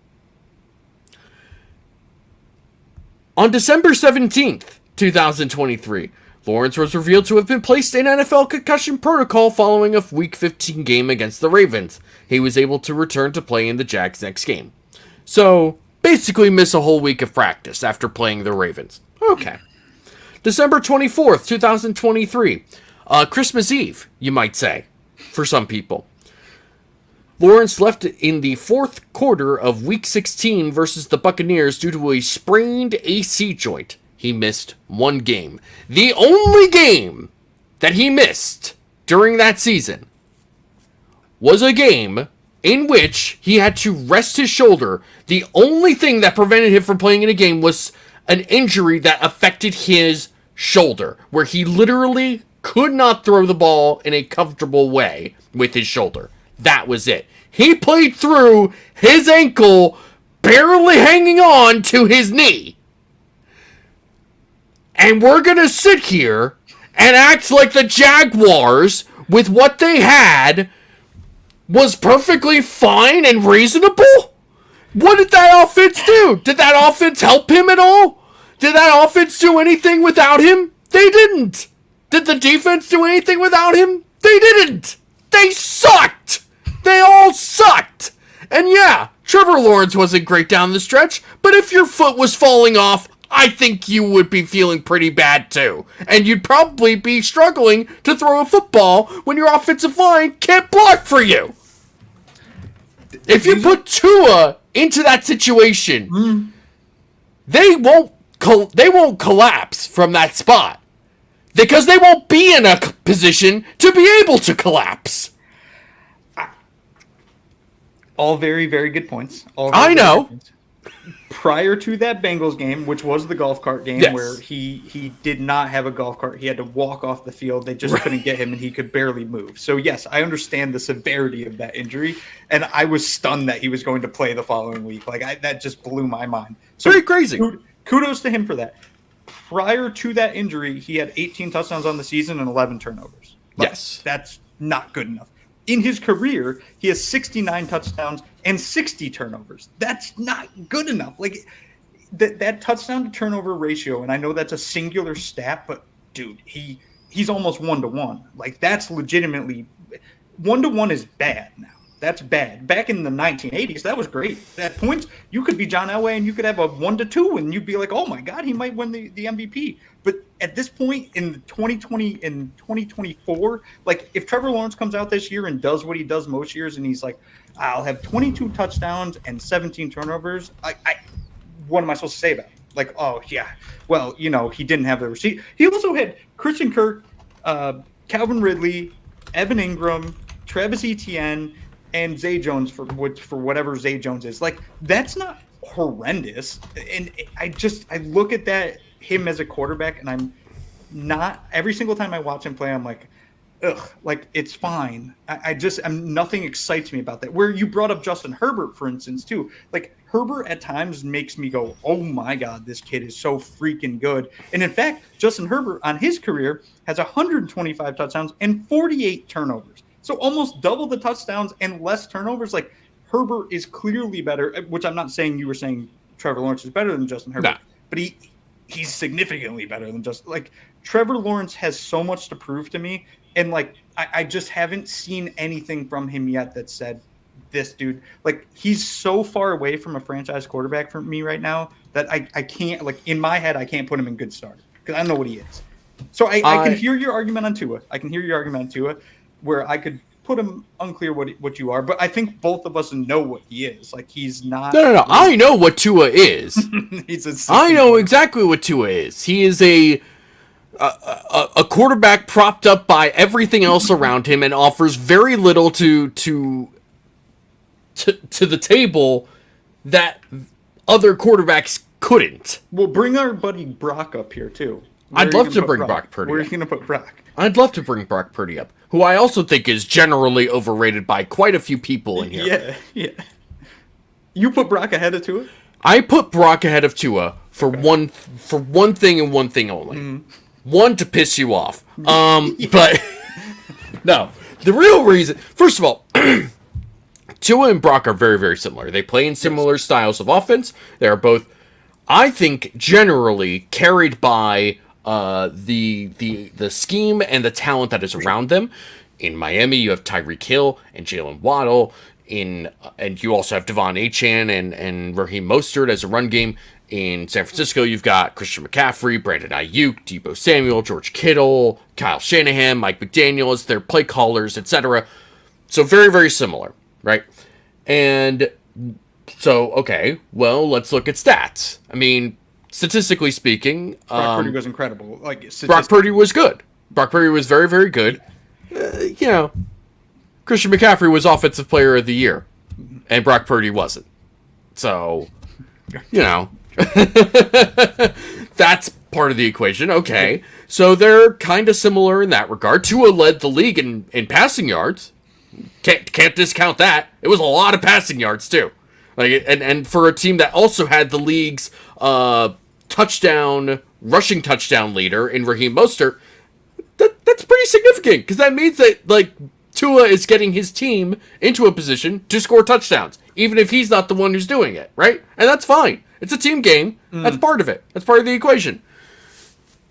On December 17th, 2023, Lawrence was revealed to have been placed in NFL concussion protocol following a Week 15 game against the Ravens. He was able to return to play in the Jags' next game. So, basically miss a whole week of practice after playing the Ravens. Okay. December 24th, 2023. Christmas Eve, you might say, for some people. Lawrence left in the fourth quarter of Week 16 versus the Buccaneers due to a sprained AC joint. He missed one game. The only game that he missed during that season was a game in which he had to rest his shoulder. The only thing that prevented him from playing in a game was an injury that affected his shoulder, where he literally could not throw the ball in a comfortable way with his shoulder. That was it. He played through his ankle barely hanging on to his knee. And we're going to sit here and act like the Jaguars, with what they had, was perfectly fine and reasonable? What did that offense do? Did that offense help him at all? Did that offense do anything without him? They didn't. Did the defense do anything without him? They didn't. They sucked. They all sucked. And yeah, Trevor Lawrence wasn't great down the stretch, but if your foot was falling off, I think you would be feeling pretty bad too. And you'd probably be struggling to throw a football when your offensive line can't block for you. If you put Tua into that situation, they won't collapse from that spot. Because they won't be in a position to be able to collapse.
All very, very good points.
I know.
Prior to that Bengals game, which was the golf cart game, yes, where he did not have a golf cart. He had to walk off the field. They just couldn't get him, and he could barely move. So, yes, I understand the severity of that injury, and I was stunned that he was going to play the following week. That just blew my mind. So,
very crazy.
Kudos to him for that. Prior to that injury, he had 18 touchdowns on the season and 11 turnovers.
Yes.
That's not good enough. In his career, he has 69 touchdowns and 60 turnovers. That's not good enough. That touchdown to turnover ratio, and I know that's a singular stat, but dude, he's almost 1-to-1. That's legitimately 1-to-1 is bad now. That's bad. Back in the 1980s, that was great. At points, you could be John Elway and you could have a 1-to-2, and you'd be like, oh my God, he might win the MVP. But at this point in 2020 and 2024, if Trevor Lawrence comes out this year and does what he does most years, and he's like, I'll have 22 touchdowns and 17 turnovers, what am I supposed to say about it? Oh, yeah, well, he didn't have the receipt. He also had Christian Kirk, Calvin Ridley, Evan Ingram, Travis Etienne, and Zay Jones for whatever Zay Jones is. That's not horrendous. And I look at him as a quarterback, and I'm not, every single time I watch him play, I'm like, ugh, it's fine. Nothing excites me about that. Where you brought up Justin Herbert, for instance, too. Herbert at times makes me go, oh my God, this kid is so freaking good. And in fact, Justin Herbert on his career has 125 touchdowns and 48 turnovers. So almost double the touchdowns and less turnovers. Herbert is clearly better, which I'm not saying you were saying Trevor Lawrence is better than Justin Herbert, but he's significantly better than Trevor Lawrence has so much to prove to me. And I just haven't seen anything from him yet that said this dude, he's so far away from a franchise quarterback for me right now that I can't, in my head, I can't put him in good starter because I don't know what he is. So I can hear your argument on Tua. Where I could put him unclear what you are, but I think both of us know what he is. He's not.
No. I know what Tua is. I know exactly what Tua is. He is a quarterback propped up by everything else around him and offers very little to the table that other quarterbacks couldn't.
We'll bring our buddy Brock up here too.
I'd love to bring Brock Purdy up.
Where are you going to put Brock?
I'd love to bring Brock Purdy up, who I also think is generally overrated by quite a few people in here.
Yeah. You put Brock ahead of Tua?
I put Brock ahead of Tua for one thing and one thing only. Mm. One, to piss you off. But no, the real reason, first of all, Tua and Brock are very, very similar. They play in similar styles of offense. They are both, I think, generally carried by the scheme and the talent that is around them. In Miami, you have Tyreek Hill and Jalen Waddle. And you also have Devon Achane and Raheem Mostert as a run game. In San Francisco, you've got Christian McCaffrey, Brandon Ayuk, Deebo Samuel, George Kittle, Kyle Shanahan, Mike McDaniel as their play callers, etc. So very, very similar, right? And so, okay, well, let's look at stats. I mean, statistically speaking,
Brock Purdy was incredible.
Brock Purdy was good. Brock Purdy was very, very good. Christian McCaffrey was Offensive Player of the Year. and Brock Purdy wasn't. So, that's part of the equation. Okay, so they're kind of similar in that regard. Tua led the league in passing yards. Can't discount that. It was a lot of passing yards too. And for a team that also had the league's rushing touchdown leader in Raheem Mostert, that's pretty significant because that means that Tua is getting his team into a position to score touchdowns, even if he's not the one who's doing it, right? And that's fine. It's a team game. That's part of it. That's part of the equation.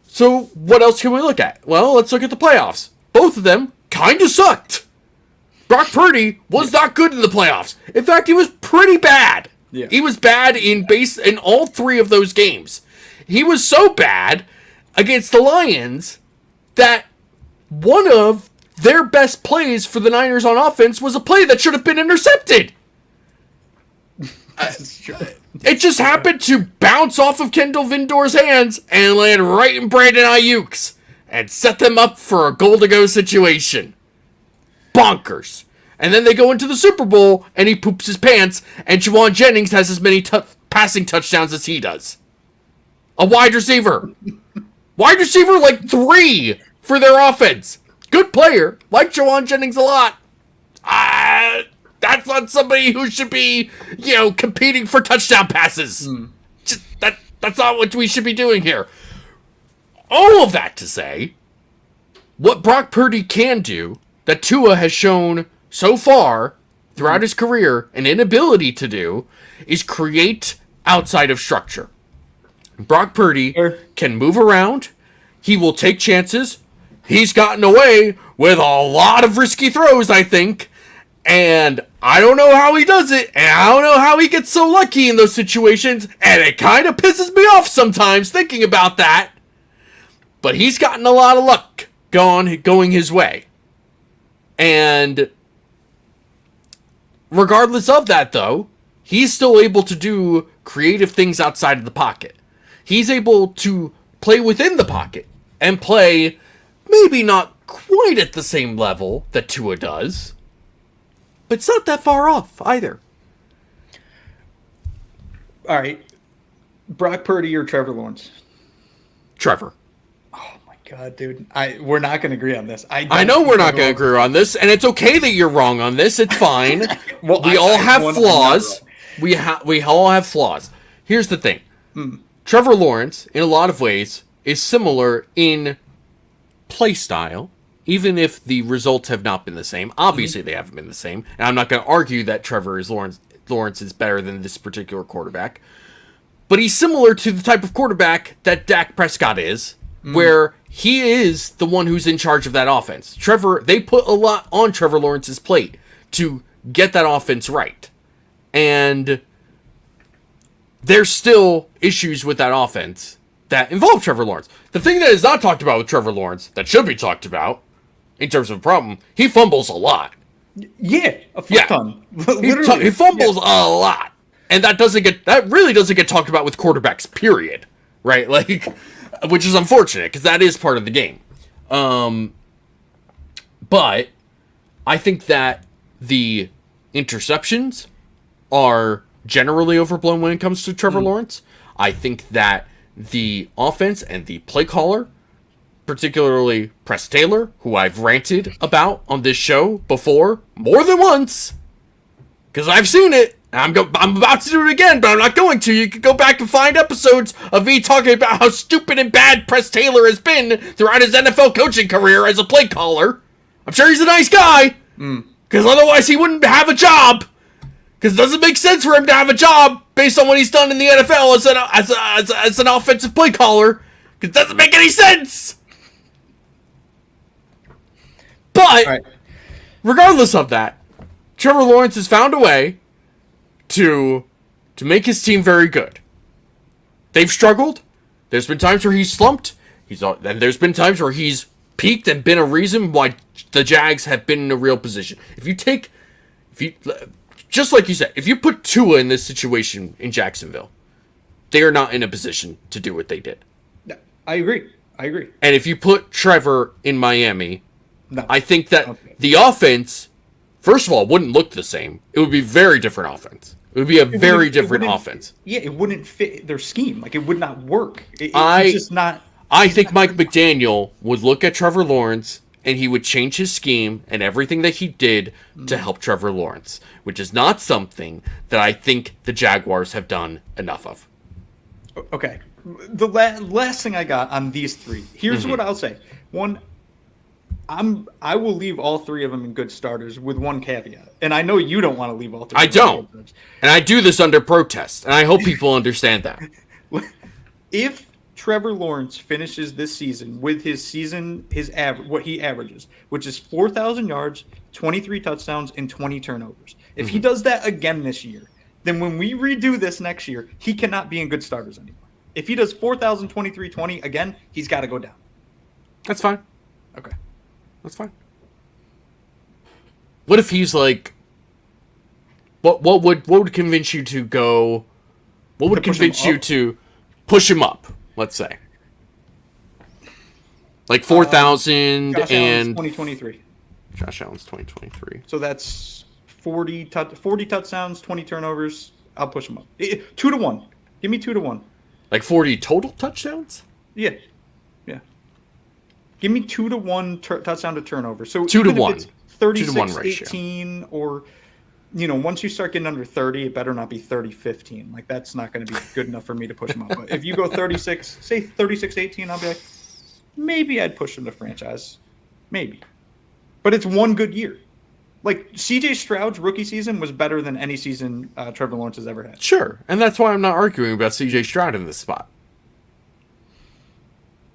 So what else can we look at? Well, let's look at the playoffs. Both of them kind of sucked. Brock Purdy was not good in the playoffs. In fact, he was pretty bad. Yeah. He was bad in all three of those games. He was so bad against the Lions that one of their best plays for the Niners on offense was a play that should have been intercepted. It just happened to bounce off of Kendall Vindor's hands and land right in Brandon Ayuk's and set them up for a goal-to-go situation. Bonkers. And then they go into the Super Bowl and he poops his pants and Juwan Jennings has as many passing touchdowns as he does. A wide receiver. Wide receiver 3 for their offense. Good player. Like Juwan Jennings a lot. That's not somebody who should be, competing for touchdown passes. Just, that's not what we should be doing here. All of that to say, what Brock Purdy can do that Tua has shown so far throughout his career an inability to do is create outside of structure. Brock Purdy can move around. He will take chances. He's gotten away with a lot of risky throws, I think. And I don't know how he does it. And I don't know how he gets so lucky in those situations. And it kind of pisses me off sometimes thinking about that. But he's gotten a lot of luck going his way. And regardless of that, though, he's still able to do creative things outside of the pocket. He's able to play within the pocket and play maybe not quite at the same level that Tua does, but it's not that far off either.
All right. Brock Purdy or Trevor Lawrence?
Trevor.
Oh, my God, dude. We're not going to agree on this.
I know we're not going to agree on this, and it's okay that you're wrong on this. It's fine.
Well,
we all have flaws. We all have flaws. Here's the thing. Trevor Lawrence, in a lot of ways, is similar in play style, even if the results have not been the same. Obviously, they haven't been the same. And I'm not going to argue that Lawrence is better than this particular quarterback. But he's similar to the type of quarterback that Dak Prescott is, where he is the one who's in charge of that offense. They put a lot on Trevor Lawrence's plate to get that offense right. And there's still issues with that offense that involve Trevor Lawrence. The thing that is not talked about with Trevor Lawrence, that should be talked about, in terms of a problem, he fumbles a lot.
Yeah, a fuck ton.
He fumbles a lot. And that really doesn't get talked about with quarterbacks, period. Right? Which is unfortunate, because that is part of the game. But I think that the interceptions are generally overblown when it comes to Trevor Lawrence. I think that the offense and the play caller, particularly Press Taylor, who I've ranted about on this show before more than once, because I've seen it. I'm about to do it again, but I'm not going to. You can go back and find episodes of me talking about how stupid and bad Press Taylor has been throughout his NFL coaching career as a play caller. I'm sure he's a nice guy, because otherwise he wouldn't have a job. Because it doesn't make sense for him to have a job based on what he's done in the NFL as an offensive play caller. Because it doesn't make any sense. But, regardless of that, Trevor Lawrence has found a way to make his team very good. They've struggled. There's been times where he's slumped. And there's been times where he's peaked and been a reason why the Jags have been in a real position. Just like you said, if you put Tua in this situation in Jacksonville, they are not in a position to do what they did.
No, I agree.
And if you put Trevor in Miami, I think that the offense First of all, it wouldn't look the same. It would be very different offense. It would be a very different offense.
Yeah, it wouldn't fit their scheme. Like, it would not work. It's just not.
I think Mike McDaniel would look at Trevor Lawrence and he would change his scheme and everything that he did to help Trevor Lawrence, which is not something that I think the Jaguars have done enough of.
Okay. The last thing I got on these three. Here's what I'll say. One, I will leave all three of them in good starters with one caveat. And I know you don't want to leave all three.
I don't. And I do this under protest. And I hope people understand that.
If Trevor Lawrence finishes this season with his average, what he averages, which is 4,000 yards, 23 touchdowns, and 20 turnovers. If he does that again this year, then when we redo this next year, he cannot be in good starters anymore. If he does 4,000, 23, 20 again, he's got to go down.
That's fine.
Okay.
That's fine. What if he's like, what would convince you to go? What would convince you to push him up? Let's say, like 4,000 and
2023.
Josh Allen's 2023.
So that's 40 touchdowns, 20 turnovers. I'll push him up. 2-1. Give me 2-1.
Like 40 total touchdowns?
Yeah. Give me 2-1 touchdown to turnover. So
2-1.
36-18 or, once you start getting under 30, it better not be 30-15. Like, that's not going to be good enough for me to push him up. But if you go 36-18, I'll be like, maybe I'd push him to franchise. Maybe. But it's one good year. Like, C.J. Stroud's rookie season was better than any season Trevor Lawrence has ever had.
Sure. And that's why I'm not arguing about C.J. Stroud in this spot.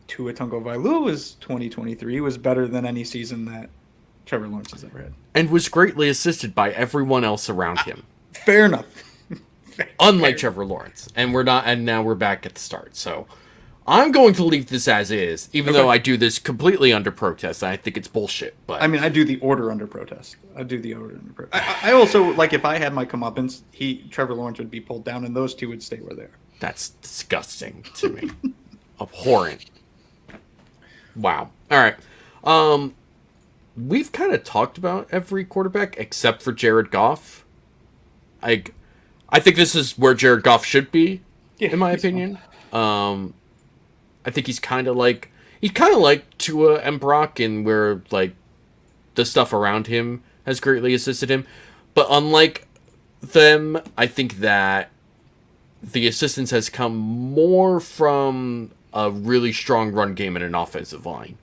Tua Tagovailoa's 2023 was better than any season that Trevor Lawrence has ever had.
And was greatly assisted by everyone else around him.
Fair enough.
Unlike Trevor Lawrence. And now we're back at the start. So I'm going to leave this as is, even though I do this completely under protest. And I think it's bullshit. But
I mean, I do the order under protest. I also, like, if I had my comeuppance, Trevor Lawrence would be pulled down and those two would stay where they are.
That's disgusting to me. Abhorrent. Wow. All right. We've kind of talked about every quarterback except for Jared Goff. I think this is where Jared Goff should be, in my opinion. I think he's kind of like Tua and Brock, in where like the stuff around him has greatly assisted him. But unlike them, I think that the assistance has come more from a really strong run game and an offensive line.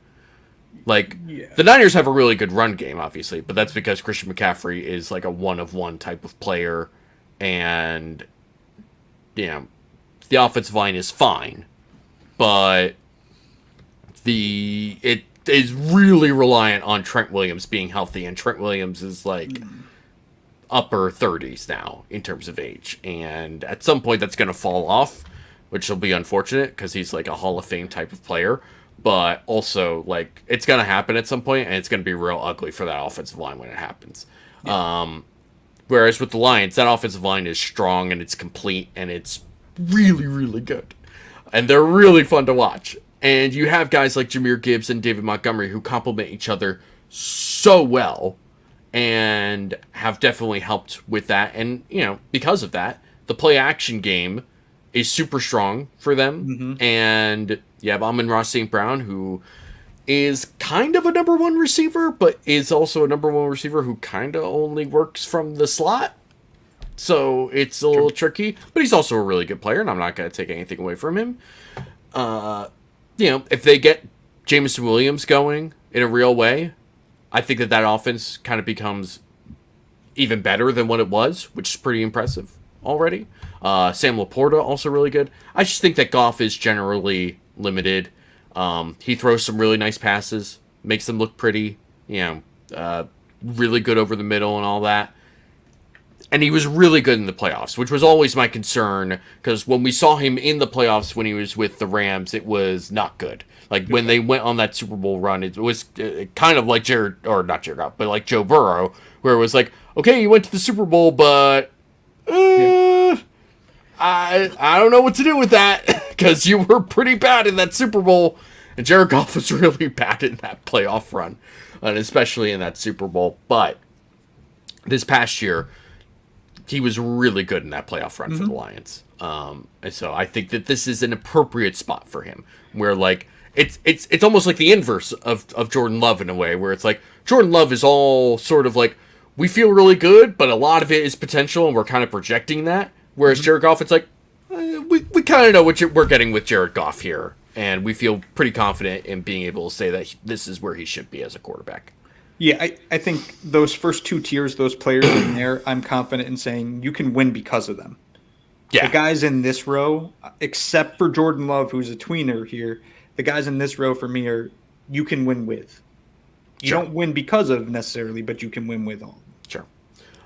Like, the Niners have a really good run game, obviously, but that's because Christian McCaffrey is like a one-of-one type of player, and, the offensive line is fine, but it is really reliant on Trent Williams being healthy, and Trent Williams is like upper 30s now in terms of age, and at some point that's going to fall off, which will be unfortunate because he's like a Hall of Fame type of player. But also, like, it's going to happen at some point, and it's going to be real ugly for that offensive line when it happens. Yeah. Whereas with the Lions, that offensive line is strong, and it's complete, and it's really, really good. And they're really fun to watch. And you have guys like Jahmyr Gibbs and David Montgomery who complement each other so well and have definitely helped with that. And, because of that, the play-action game is super strong for them. Mm-hmm. And you have Amon-Ra St. Brown, who is kind of a number one receiver, but is also a number one receiver who kind of only works from the slot. So it's a little tricky, but he's also a really good player, and I'm not going to take anything away from him. If they get Jameis Williams going in a real way, I think that offense kind of becomes even better than what it was, which is pretty impressive already. Sam Laporta, also really good. I just think that Goff is generally limited. He throws some really nice passes, makes them look pretty, really good over the middle and all that. And he was really good in the playoffs, which was always my concern, because when we saw him in the playoffs when he was with the Rams, it was not good. Like, when they went on that Super Bowl run, it was kind of like not Jared Goff, but like Joe Burrow, where it was like, okay, you went to the Super Bowl, but I don't know what to do with that, because you were pretty bad in that Super Bowl, and Jared Goff was really bad in that playoff run, and especially in that Super Bowl. But this past year, he was really good in that playoff run for the Lions. And so I think that this is an appropriate spot for him, where like it's almost like the inverse of Jordan Love in a way, where it's like Jordan Love is all sort of like, we feel really good, but a lot of it is potential, and we're kind of projecting that. Whereas Jared Goff, it's like, we kind of know what we're getting with Jared Goff here, and we feel pretty confident in being able to say that this is where he should be as a quarterback.
Yeah, I think those first two tiers, those players in there, I'm confident in saying you can win because of them.
Yeah.
The guys in this row, except for Jordan Love, who's a tweener here, the guys in this row for me are you can win with. You don't win because of necessarily, but you can win with all.
Sure.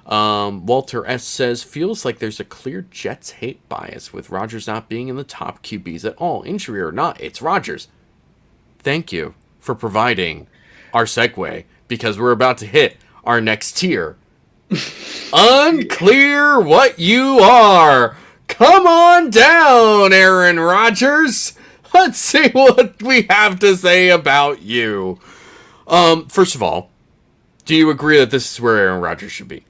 Walter S. says, feels like there's a clear Jets hate bias with Rodgers not being in the top QBs at all. Injury or not, it's Rodgers. Thank you for providing our segue, because we're about to hit our next tier. Unclear what you are. Come on down, Aaron Rodgers. Let's see what we have to say about you. First of all, do you agree that this is where Aaron Rodgers should be?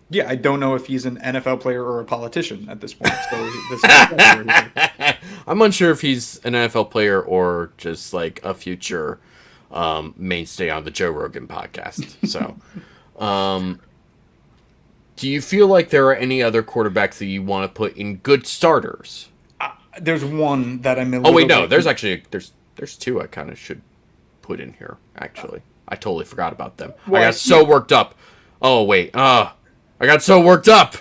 Yeah, I don't know if he's an NFL player or a politician at this point. So this is
I'm unsure if he's an NFL player or just like a future mainstay on the Joe Rogan podcast. So, do you feel like there are any other quarterbacks that you want to put in good starters?
There's one that I'm.
Oh wait, no. There's actually there's two I kind of should put in here. Actually, I totally forgot about them.
Well,
I got so worked up. Oh wait, I got so worked up.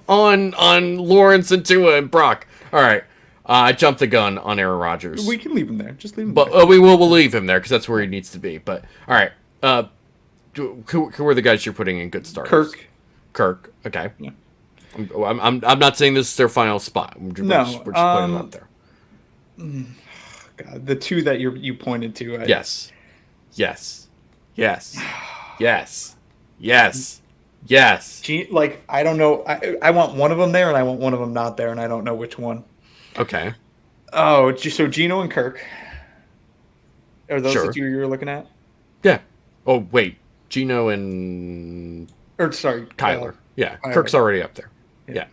On Lawrence and Tua and Brock. All right, I jumped the gun on Aaron Rodgers.
We can leave him there. Just leave him.
But
there.
we'll leave him there because that's where he needs to be. But all right, who are the guys you're putting in good starters? Kirk. Okay.
Yeah.
I'm not saying this is their final spot. We're just putting them up there.
God, the two that you pointed to.
Yes.
Like, I don't know. I want one of them there, and I want one of them not there, and I don't know which one.
Okay.
Oh, so Geno and Kirk. Are those
Sure.
the two you're looking at?
Yeah. Oh wait, Geno and
Sorry,
Kyler. Yeah,
Kyler.
Kirk's already up there. Yeah.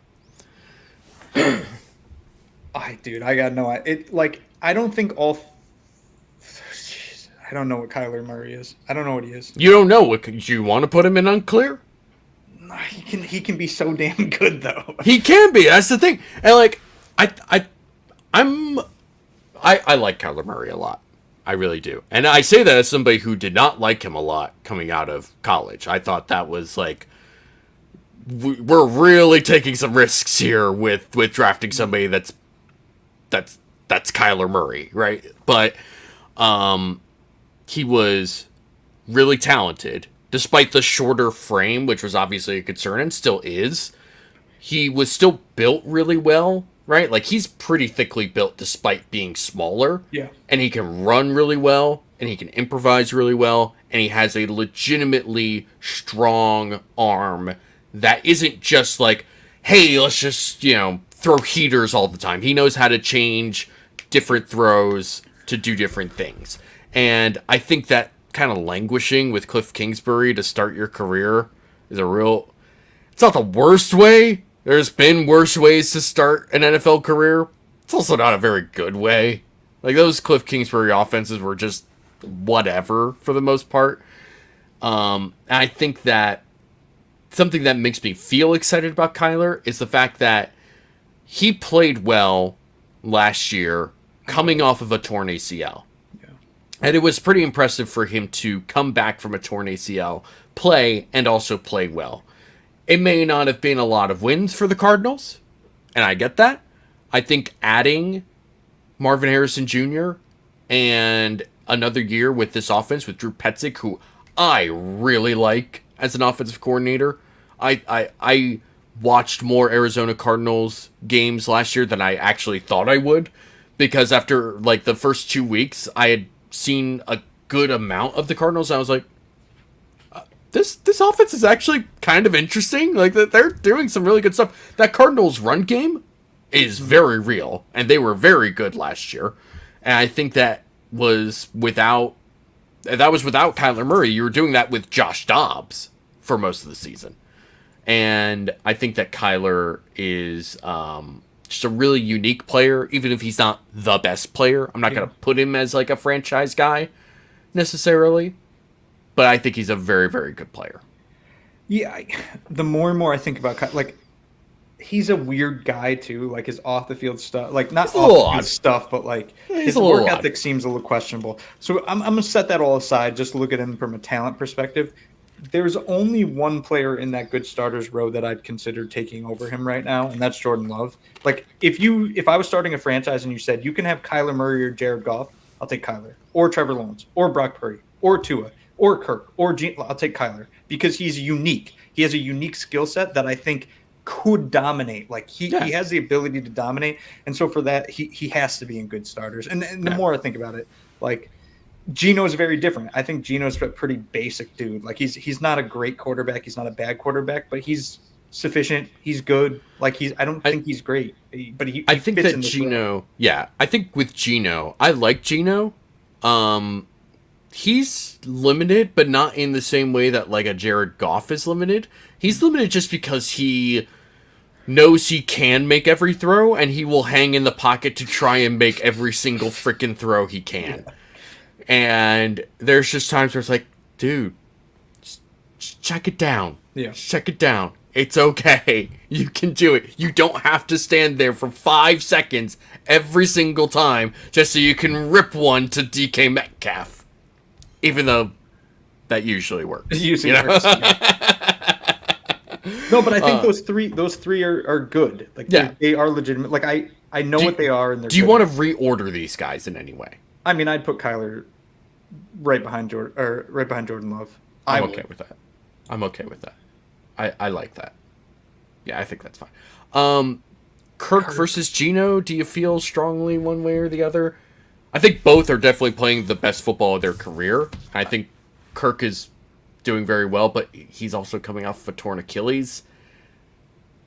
Dude, I got no. I don't think all. Jeez, I don't know what Kyler Murray is. I don't know what he is.
You don't know what? Do you want to put him in unclear?
He can be so damn good though.
He can be. That's the thing. And like, I like Kyler Murray a lot. I really do. And I say that as somebody who did not like him a lot coming out of college. I thought that was like, we're really taking some risks here with drafting somebody that's Kyler Murray, right? But he was really talented, despite the shorter frame, which was obviously a concern and still is. He was still built really well, right? Like, he's pretty thickly built despite being smaller.
Yeah.
And he can run really well, and he can improvise really well, and he has a legitimately strong arm that isn't just like, hey, let's just, throw heaters all the time. He knows how to change different throws to do different things. And I think that kind of languishing with Cliff Kingsbury to start your career is it's not the worst way. There's been worse ways to start an NFL career. It's also not a very good way. Like, those Cliff Kingsbury offenses were just whatever for the most part. And I think that something that makes me feel excited about Kyler is the fact that he played well last year coming off of a torn ACL.
Yeah.
And it was pretty impressive for him to come back from a torn ACL, play, and also play well. It may not have been a lot of wins for the Cardinals, and I get that. I think adding Marvin Harrison Jr. and another year with this offense with Drew Petzik, who I really like as an offensive coordinator. I watched more Arizona Cardinals games last year than I actually thought I would, because after like the first 2 weeks, I had seen a good amount of the Cardinals. And I was like, this offense is actually kind of interesting. Like, that they're doing some really good stuff. That Cardinals run game is very real, and they were very good last year. And I think that was without Kyler Murray. You were doing that with Josh Dobbs for most of the season. And I think that Kyler is just a really unique player, even if he's not the best player. I'm not going to put him as like a franchise guy necessarily, but I think he's a very, very good player.
Yeah, the more and more I think about like he's a weird guy too, like his off the field stuff, like not off the field stuff, but like his work ethic seems a little questionable. So I'm gonna set that all aside, just look at him from a talent perspective. There's only one player in that good starters row that I'd consider taking over him right now, and that's Jordan Love. Like if I was starting a franchise and you said you can have Kyler Murray or Jared Goff, I'll take Kyler, or Trevor Lawrence, or Brock Purdy, or Tua, or Kirk, or I'll take Kyler because he's unique. He has a unique skill set that I think could dominate. Like he has the ability to dominate, and so for that he has to be in good starters. And the more I think about it, like Geno is very different. I think Geno's a pretty basic dude. Like he's not a great quarterback, he's not a bad quarterback, but he's sufficient. He's good. Like I don't think he's great, but he
I think
fits
that
in
Geno. Yeah, I think with Geno, I like Geno. He's limited, but not in the same way that like a Jared Goff is limited. He's limited just because he knows he can make every throw, and he will hang in the pocket to try and make every single freaking throw he can. Yeah. And there's just times where it's like, dude, just check it down.
Yeah.
Just check it down. It's okay. You can do it. You don't have to stand there for 5 seconds every single time just so you can rip one to DK Metcalf. Even though that usually works.
It usually works. No, but I think those three are good. Like they are legitimate. Like I know what they are, and they're.
Do you want to reorder these guys in any way?
I mean, I'd put Kyler right behind Jordan Love.
I'm okay with that. I'm okay with that. I like that. Yeah, I think that's fine. Kirk versus Geno. Do you feel strongly one way or the other? I think both are definitely playing the best football of their career. I think Kirk is doing very well, but he's also coming off of a torn Achilles.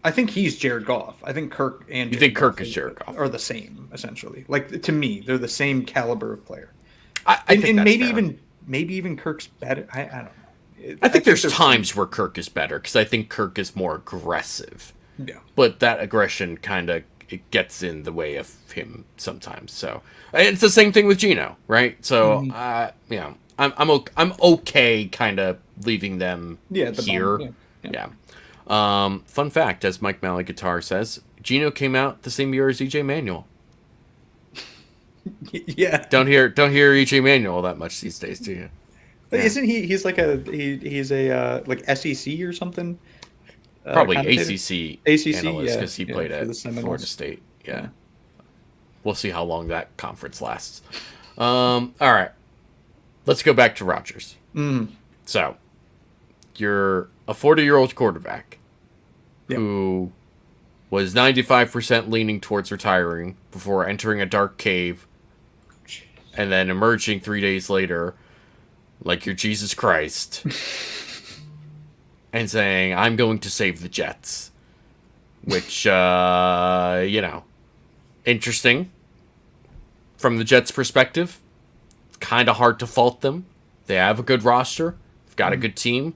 I think he's Jared Goff. I think Kirk and
Kirk is Jared Goff
are the same essentially. Like to me, they're the same caliber of player.
I think
and
that's fair.
maybe even Kirk's better. I don't know.
I think there's times where Kirk is better because I think Kirk is more aggressive.
Yeah,
but that aggression kind of gets in the way of him sometimes. So it's the same thing with Geno, right? So I'm okay kind of leaving them here. Yeah. Fun fact, as Mike Malley Guitar says, Geno came out the same year as EJ Manuel.
Yeah.
Don't hear EJ Manuel that much these days, do you?
Yeah. Isn't he? He's like he's a like SEC or something.
Probably ACC analyst because he played at Florida State. Yeah. We'll see how long that conference lasts. All right. Let's go back to Rodgers. So, you're a 40-year-old quarterback who was 95% leaning towards retiring before entering a dark cave and then emerging 3 days later like you're Jesus Christ and saying, I'm going to save the Jets. Which, interesting. From the Jets' perspective, it's kind of hard to fault them. They have a good roster. They've got a good team.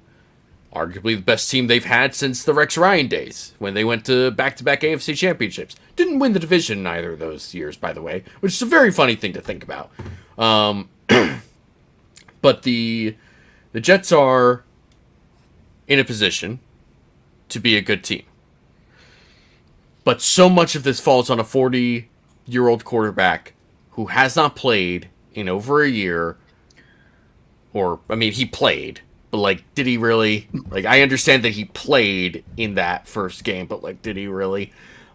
Arguably the best team they've had since the Rex Ryan days, when they went to back-to-back AFC championships. Didn't win the division in either of those years, by the way, which is a very funny thing to think about. But the Jets are in a position to be a good team. But so much of this falls on a 40-year-old quarterback who has not played in over a year. Or, I mean, he played. But, like, did he really? Like, I understand that he played in that first game, but, like, did he really?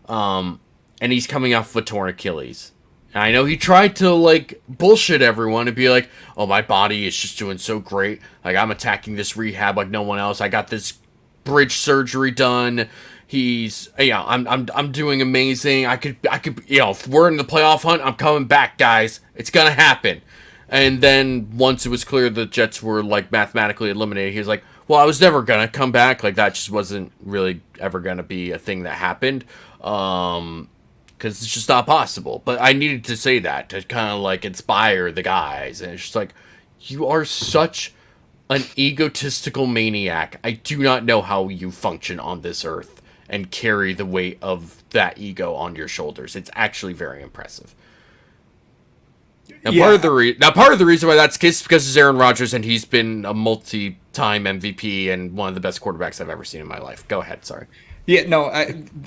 And he's coming off of a torn Achilles. And I know he tried to, like, bullshit everyone and be like, oh, my body is just doing so great. Like, I'm attacking this rehab like no one else. I got this bridge surgery done. I'm doing amazing. I could, if we're in the playoff hunt, I'm coming back, guys. It's going to happen. And then once it was clear the Jets were, like, mathematically eliminated, he was like, well, I was never going to come back. Like, that just wasn't really ever going to be a thing that happened. Because it's just not possible. But I needed to say that to kind of, like, inspire the guys. And it's just like, you are such an egotistical maniac. I do not know how you function on this earth and carry the weight of that ego on your shoulders. It's actually very impressive. Now, part of the reason why that's the case is because it's Aaron Rodgers, and he's been a multi-time MVP and one of the best quarterbacks I've ever seen in my life. Go ahead, sorry.
Yeah, no,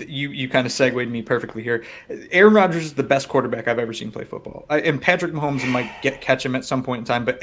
you kind of segued me perfectly here. Aaron Rodgers is the best quarterback I've ever seen play football. And Patrick Mahomes might catch him at some point in time, but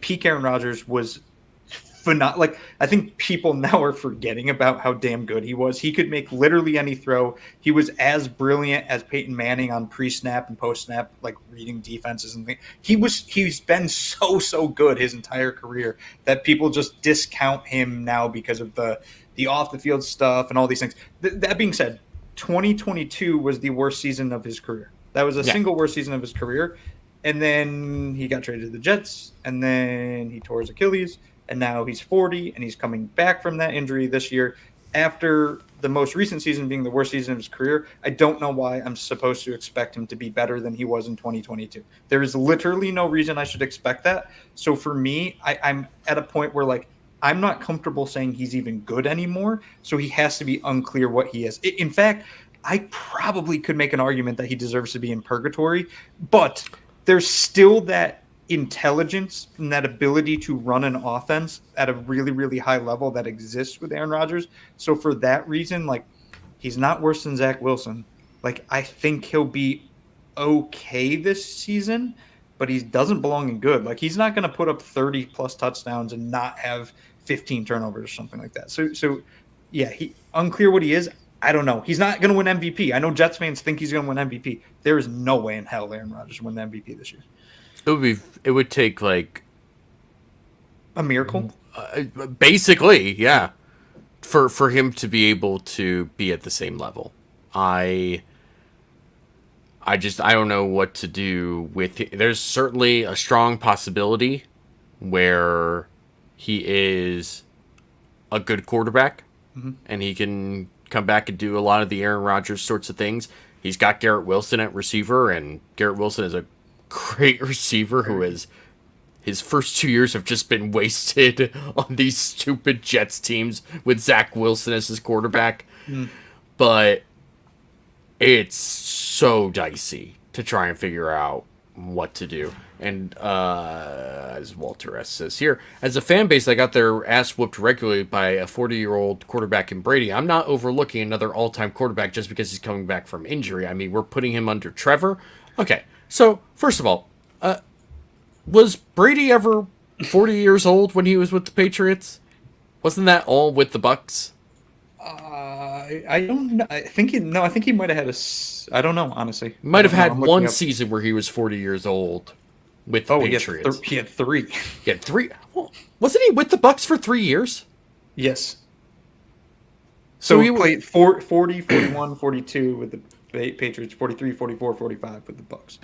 peak Aaron Rodgers was phenomenal. Like, I think people now are forgetting about how damn good he was. He could make literally any throw. He was as brilliant as Peyton Manning on pre-snap and post-snap, like reading defenses and things. He's been so good his entire career that people just discount him now because of the off the field stuff and all these things. That being said, 2022 was the worst season of his career. That was a single worst season of his career. And then he got traded to the Jets, and then he tore his Achilles, and now he's 40, and he's coming back from that injury this year. After the most recent season being the worst season of his career, I don't know why I'm supposed to expect him to be better than he was in 2022. There is literally no reason I should expect that. So for me, I'm at a point where, like, I'm not comfortable saying he's even good anymore, so he has to be unclear what he is. In fact, I probably could make an argument that he deserves to be in purgatory, but there's still that intelligence and that ability to run an offense at a really, really high level that exists with Aaron Rodgers. So for that reason, like, he's not worse than Zach Wilson. Like, I think he'll be okay this season, but he doesn't belong in good. Like, he's not going to put up 30 plus touchdowns and not have 15 turnovers or something like that. So yeah, he unclear what he is. I don't know. He's not going to win MVP. I know Jets fans think he's going to win MVP. There is no way in hell Aaron Rodgers will win the MVP this year.
It would take like
a miracle.
Basically, yeah, for him to be able to be at the same level. I don't know what to do with it. There's certainly a strong possibility where he is a good quarterback, and he can come back and do a lot of the Aaron Rodgers sorts of things. He's got Garrett Wilson at receiver, and Garrett Wilson is a great receiver who is his first 2 years have just been wasted on these stupid Jets teams with Zach Wilson as his quarterback. But it's so dicey to try and figure out what to do. And as Walter S. says here, as a fan base that got their ass whooped regularly by a 40-year-old quarterback in Brady, I'm not overlooking another all-time quarterback just because he's coming back from injury. I mean, we're putting him under Trevor. Okay, so first of all, was Brady ever 40 years old when he was with the Patriots? Wasn't that all with the Bucks?
I don't know. I think he might have had I don't know, honestly.
Might have had one season where he was 40 years old with the Patriots.
He had three.
He had three. Well, wasn't he with the Bucks for 3 years?
Yes. So he played 40, 41, 42 with the Patriots, 43, 44, 45 with the Bucks.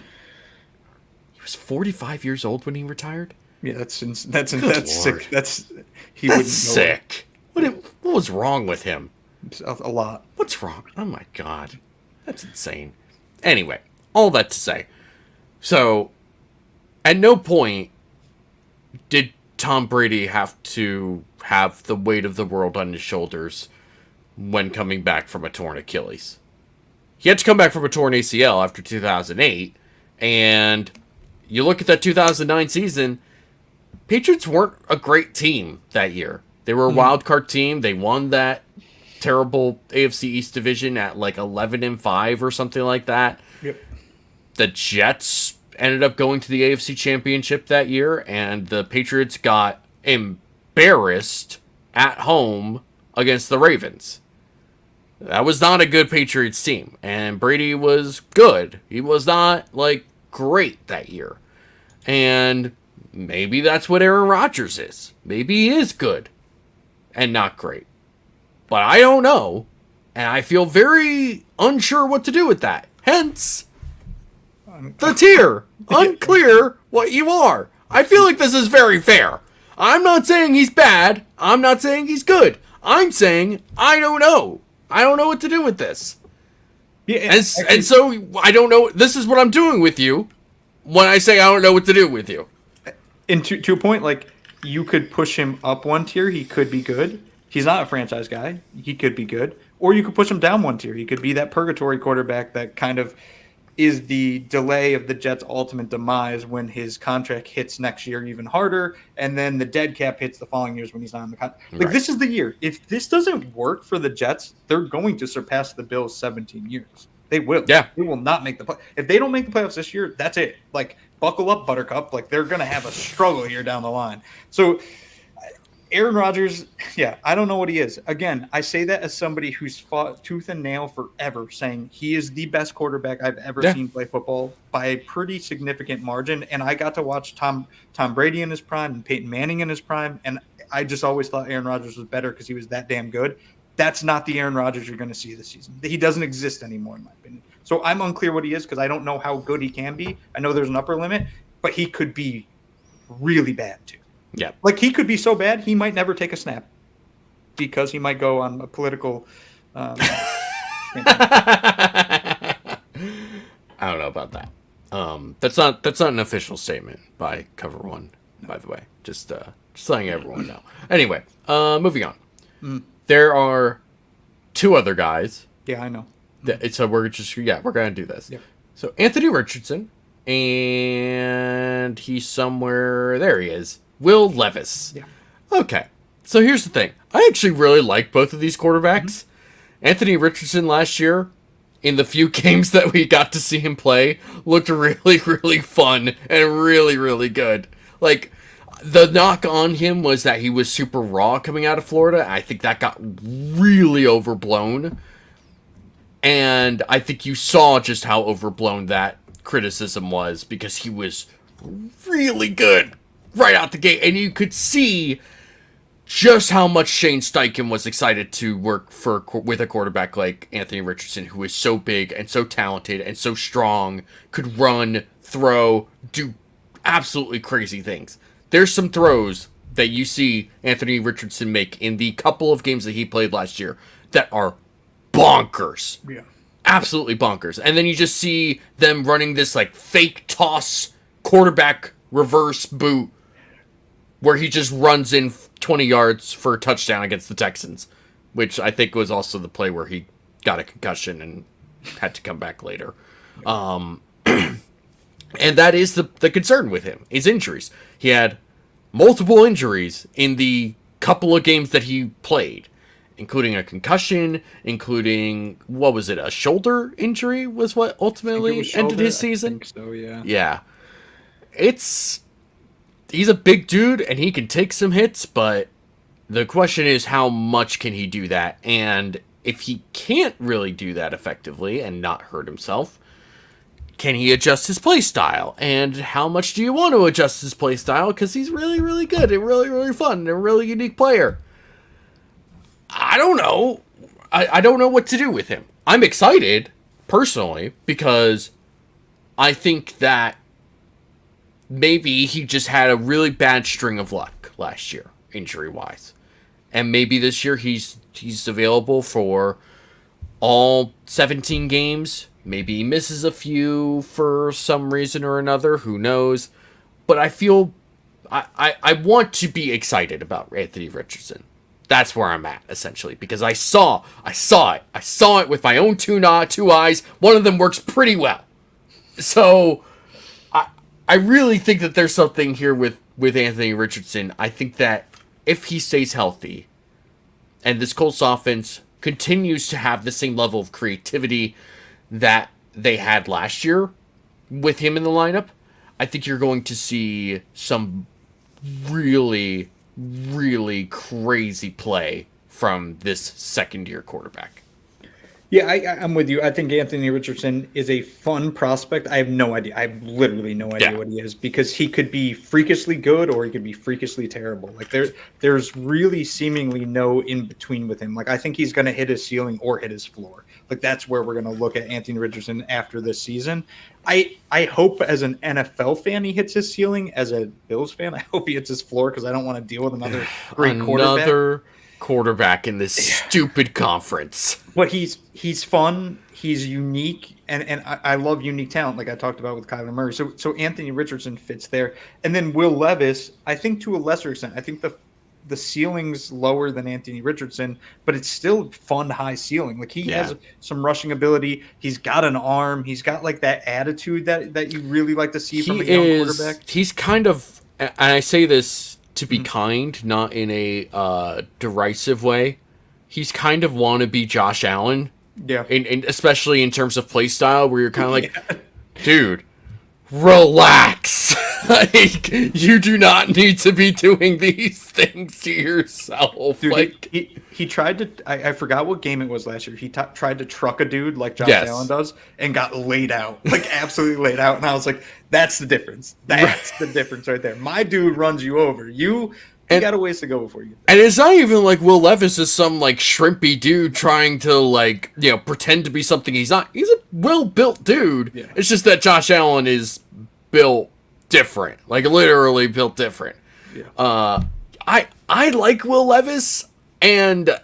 He was 45 years old when he retired?
Yeah, that's sick. That's
sick. What was wrong with him?
A lot.
What's wrong? Oh my god. That's insane. Anyway, all that to say. So, at no point did Tom Brady have to have the weight of the world on his shoulders when coming back from a torn Achilles. He had to come back from a torn ACL after 2008, and you look at that 2009 season, Patriots weren't a great team that year. They were a wild card team. They won that terrible AFC East division at like 11-5 or something like that.
Yep.
The Jets ended up going to the AFC Championship that year, and the Patriots got embarrassed at home against the Ravens. That was not a good Patriots team, and Brady was good. He was not, like, great that year. And maybe that's what Aaron Rodgers is. Maybe he is good and not great. But I don't know, and I feel very unsure what to do with that. Hence, the tier. Unclear what you are. I feel like this is very fair. I'm not saying he's bad. I'm not saying he's good. I'm saying I don't know. I don't know what to do with this. Yeah, and so I don't know. This is what I'm doing with you when I say I don't know what to do with you.
And to a point, like, you could push him up one tier. He could be good. He's not a franchise guy. He could be good. Or you could push him down one tier. He could be that purgatory quarterback that kind of is the delay of the Jets' ultimate demise when his contract hits next year even harder, and then the dead cap hits the following years when he's not on the contract. Like, this is the year. If this doesn't work for the Jets, they're going to surpass the Bills' 17 years. They will.
Yeah.
They will not make the play. If they don't make the playoffs this year, that's it. Like, buckle up, Buttercup. Like, they're going to have a struggle here down the line. So, Aaron Rodgers, yeah, I don't know what he is. Again, I say that as somebody who's fought tooth and nail forever, saying he is the best quarterback I've ever seen play football by a pretty significant margin. And I got to watch Tom Brady in his prime and Peyton Manning in his prime, and I just always thought Aaron Rodgers was better because he was that damn good. That's not the Aaron Rodgers you're going to see this season. He doesn't exist anymore, in my opinion. So I'm unclear what he is because I don't know how good he can be. I know there's an upper limit, but he could be really bad too.
Yeah.
Like, he could be so bad, he might never take a snap because he might go on a political.
I don't know about that. That's not an official statement by Cover One, by the way. Just letting everyone know. Anyway, moving on. There are two other guys.
Yeah, I know.
So we're gonna do this.
Yeah.
So Anthony Richardson, and he's somewhere. There he is. Will Levis.
Yeah.
Okay. So here's the thing. I actually really like both of these quarterbacks. Anthony Richardson last year, in the few games that we got to see him play, looked really, really fun and really, really good. Like, the knock on him was that he was super raw coming out of Florida. I think that got really overblown. And I think you saw just how overblown that criticism was because he was really good right out the gate. And you could see just how much Shane Steichen was excited to work with a quarterback like Anthony Richardson, who is so big and so talented and so strong, could run, throw, do absolutely crazy things. There's some throws that you see Anthony Richardson make in the couple of games that he played last year that are bonkers.
Yeah.
Absolutely bonkers. And then you just see them running this like fake toss quarterback reverse boot where he just runs in 20 yards for a touchdown against the Texans, which I think was also the play where he got a concussion and had to come back later. And that is the concern with him, is injuries. He had multiple injuries in the couple of games that he played, including a concussion, including, what was it, a shoulder injury was what ultimately ended his season?
I think so, yeah.
Yeah. He's a big dude, and he can take some hits, but the question is how much can he do that? And if he can't really do that effectively and not hurt himself, can he adjust his play style? And how much do you want to adjust his play style? Because he's really, really good and really, really fun and a really unique player. I don't know. I don't know what to do with him. I'm excited, personally, because I think that maybe he just had a really bad string of luck last year, injury-wise. And maybe this year he's available for all 17 games. Maybe he misses a few for some reason or another. Who knows? But I feel I want to be excited about Anthony Richardson. That's where I'm at, essentially, because I saw it. I saw it with my own two eyes. One of them works pretty well. So I really think that there's something here with Anthony Richardson. I think that if he stays healthy and this Colts offense continues to have the same level of creativity that they had last year with him in the lineup, I think you're going to see some really, really crazy play from this second-year quarterback.
Yeah, I'm with you. I think Anthony Richardson is a fun prospect. I have no idea. I have literally no idea what he is, because he could be freakishly good or he could be freakishly terrible. Like there's really seemingly no in between with him. Like, I think he's going to hit his ceiling or hit his floor. Like, that's where we're going to look at Anthony Richardson after this season. I hope as an NFL fan he hits his ceiling. As a Bills fan, I hope he hits his floor, because I don't want to deal with another great quarterback.
quarterback in this stupid conference.
But he's fun. He's unique, and I love unique talent, like I talked about with Kyler Murray. So Anthony Richardson fits there, and then Will Levis. I think to a lesser extent, I think the ceiling's lower than Anthony Richardson, but it's still fun high ceiling. Like he has some rushing ability. He's got an arm. He's got like that attitude that you really like to see from a young quarterback.
He's kind of, and I say this to be kind, not in a derisive way. He's kind of wannabe Josh Allen.
Yeah.
And especially in terms of play style, where you're kind of like, dude, relax. Like, you do not need to be doing these things to yourself.
Dude,
like
he tried to. I forgot what game it was last year. He tried to truck a dude like Josh Allen does, and got laid out, like absolutely laid out. And I was like, that's the difference. That's the difference right there. My dude runs you over. You got a ways to go before you get there.
And it's not even like Will Levis is some like shrimpy dude trying to like, pretend to be something he's not. He's a well-built dude. Yeah. It's just that Josh Allen is built different, like literally built different. Yeah. I like Will Levis, and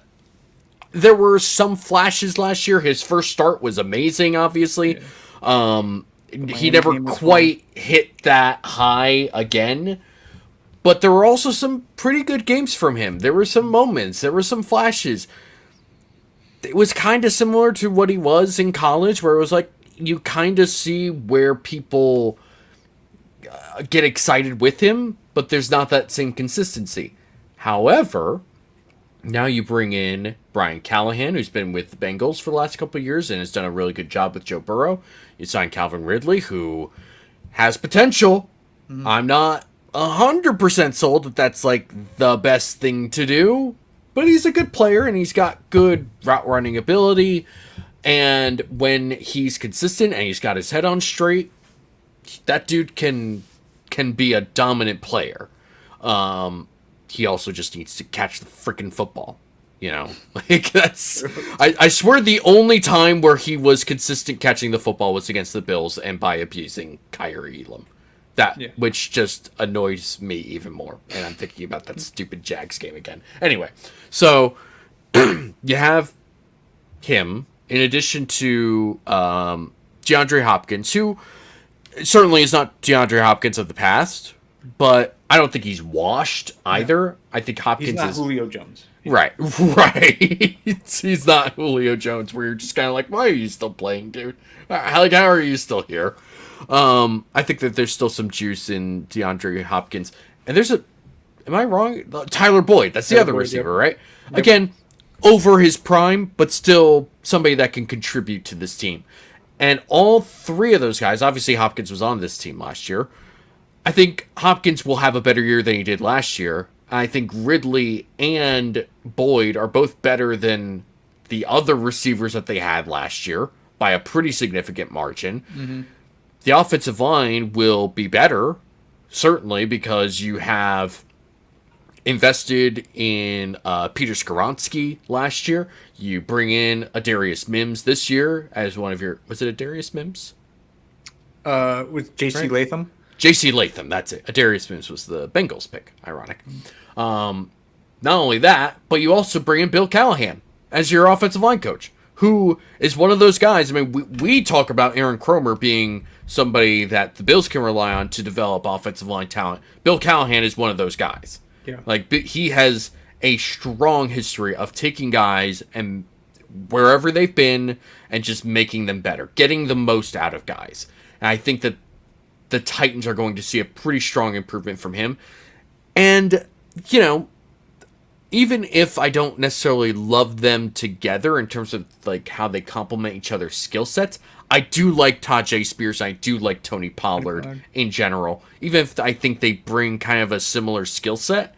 there were some flashes last year. His first start was amazing, obviously. Yeah. He never quite hit that high again. But there were also some pretty good games from him. There were some moments. There were some flashes. It was kind of similar to what he was in college, where it was like you kind of see where people get excited with him, but there's not that same consistency. However, now you bring in Brian Callahan, who's been with the Bengals for the last couple of years and has done a really good job with Joe Burrow. You sign Calvin Ridley, who has potential. Mm-hmm. I'm not 100% sold that that's like the best thing to do, but he's a good player and he's got good route running ability, and when he's consistent and he's got his head on straight, that dude can be a dominant player. He also just needs to catch the freaking football, like that's I swear the only time where he was consistent catching the football was against the Bills and by abusing Kyrie Elam. Which just annoys me even more. And I'm thinking about that stupid Jags game again. Anyway, so you have him in addition to DeAndre Hopkins, who certainly is not DeAndre Hopkins of the past, but I don't think he's washed either. I think Hopkins
is Julio Jones.
Right. He's not Julio Jones, where you're just kind of like, why are you still playing, dude? How are you still here? I think that there's still some juice in DeAndre Hopkins. And am I wrong? Tyler Boyd. That's the other receiver, right? Yep. Again, over his prime, but still somebody that can contribute to this team. And all three of those guys, obviously Hopkins was on this team last year. I think Hopkins will have a better year than he did last year. I think Ridley and Boyd are both better than the other receivers that they had last year by a pretty significant margin. Mm-hmm. The offensive line will be better, certainly, because you have invested in Peter Skoronski last year. You bring in Adarius Mims this year as one of your... Was it Adarius Mims?
With J.C. Latham?
J.C. Latham, that's it. Adarius Mims was the Bengals pick, ironic. Not only that, but you also bring in Bill Callahan as your offensive line coach, who is one of those guys. I mean, we talk about Aaron Kromer being somebody that the Bills can rely on to develop offensive line talent. Bill Callahan is one of those guys. Yeah. Like, he has a strong history of taking guys and wherever they've been and just making them better, getting the most out of guys. And I think that the Titans are going to see a pretty strong improvement from him. And, even if I don't necessarily love them together in terms of like how they complement each other's skill sets, I do like Tajay Spears. I do like Tony Pollard in general. Even if I think they bring kind of a similar skill set,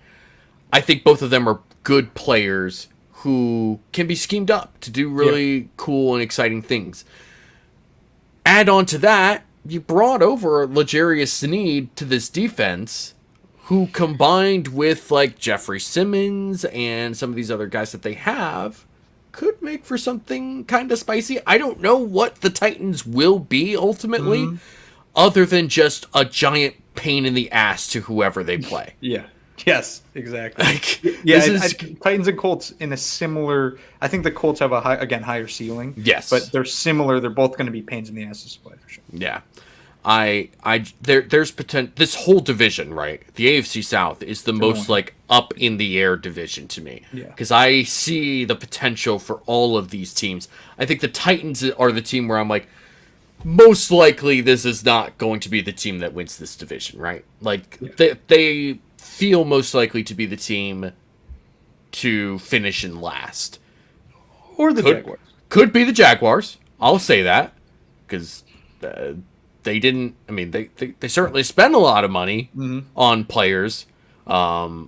I think both of them are good players who can be schemed up to do really cool and exciting things. Add on to that, you brought over L'Jarius Sneed to this defense, who combined with like Jeffrey Simmons and some of these other guys that they have could make for something kind of spicy. I don't know what the Titans will be ultimately, other than just a giant pain in the ass to whoever they play.
Yeah. Yes, exactly.
Like,
Yeah,
this is
Titans and Colts in a similar. I think the Colts have a higher ceiling.
yes,
but they're similar. They're both going to be pains in the asses to play for sure.
yeah. There's potential. This whole division, right? The AFC South is the most like up in the air division to me.
Yeah.
Because I see the potential for all of these teams. I think the Titans are the team where I'm like, most likely this is not going to be the team that wins this division, right? Like they feel most likely to be the team to finish in last.
Or the Jaguars.
Could be the Jaguars. I'll say that because they didn't. I mean, they certainly spent a lot of money on players. I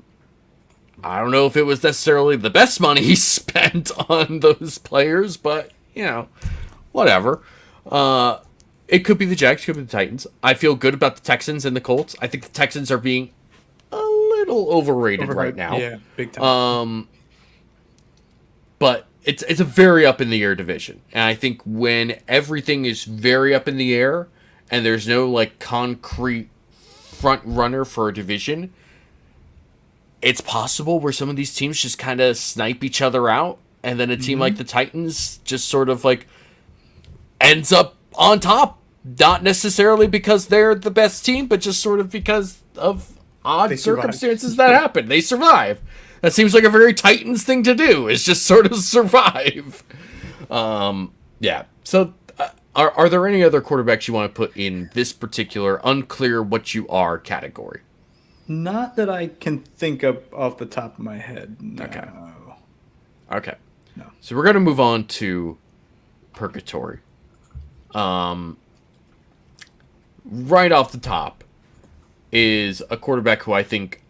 don't know if it was necessarily the best money he spent on those players, but whatever. It could be the Jags, could be the Titans. I feel good about the Texans and the Colts. I think the Texans are being a little overrated right now.
Yeah, big time.
But it's a very up in the air division. And I think when everything is very up in the air and there's no like concrete front runner for a division, it's possible where some of these teams just kind of snipe each other out, and then a team like the Titans just sort of like ends up on top, not necessarily because they're the best team, but just sort of because of odd circumstances that happen. They survive. That seems like a very Titans thing to do, is just sort of survive. Yeah. So are there any other quarterbacks you want to put in this particular unclear what you are category?
Not that I can think of off the top of my head. No.
Okay.
No.
So we're going to move on to Purgatory. Right off the top is a quarterback who I think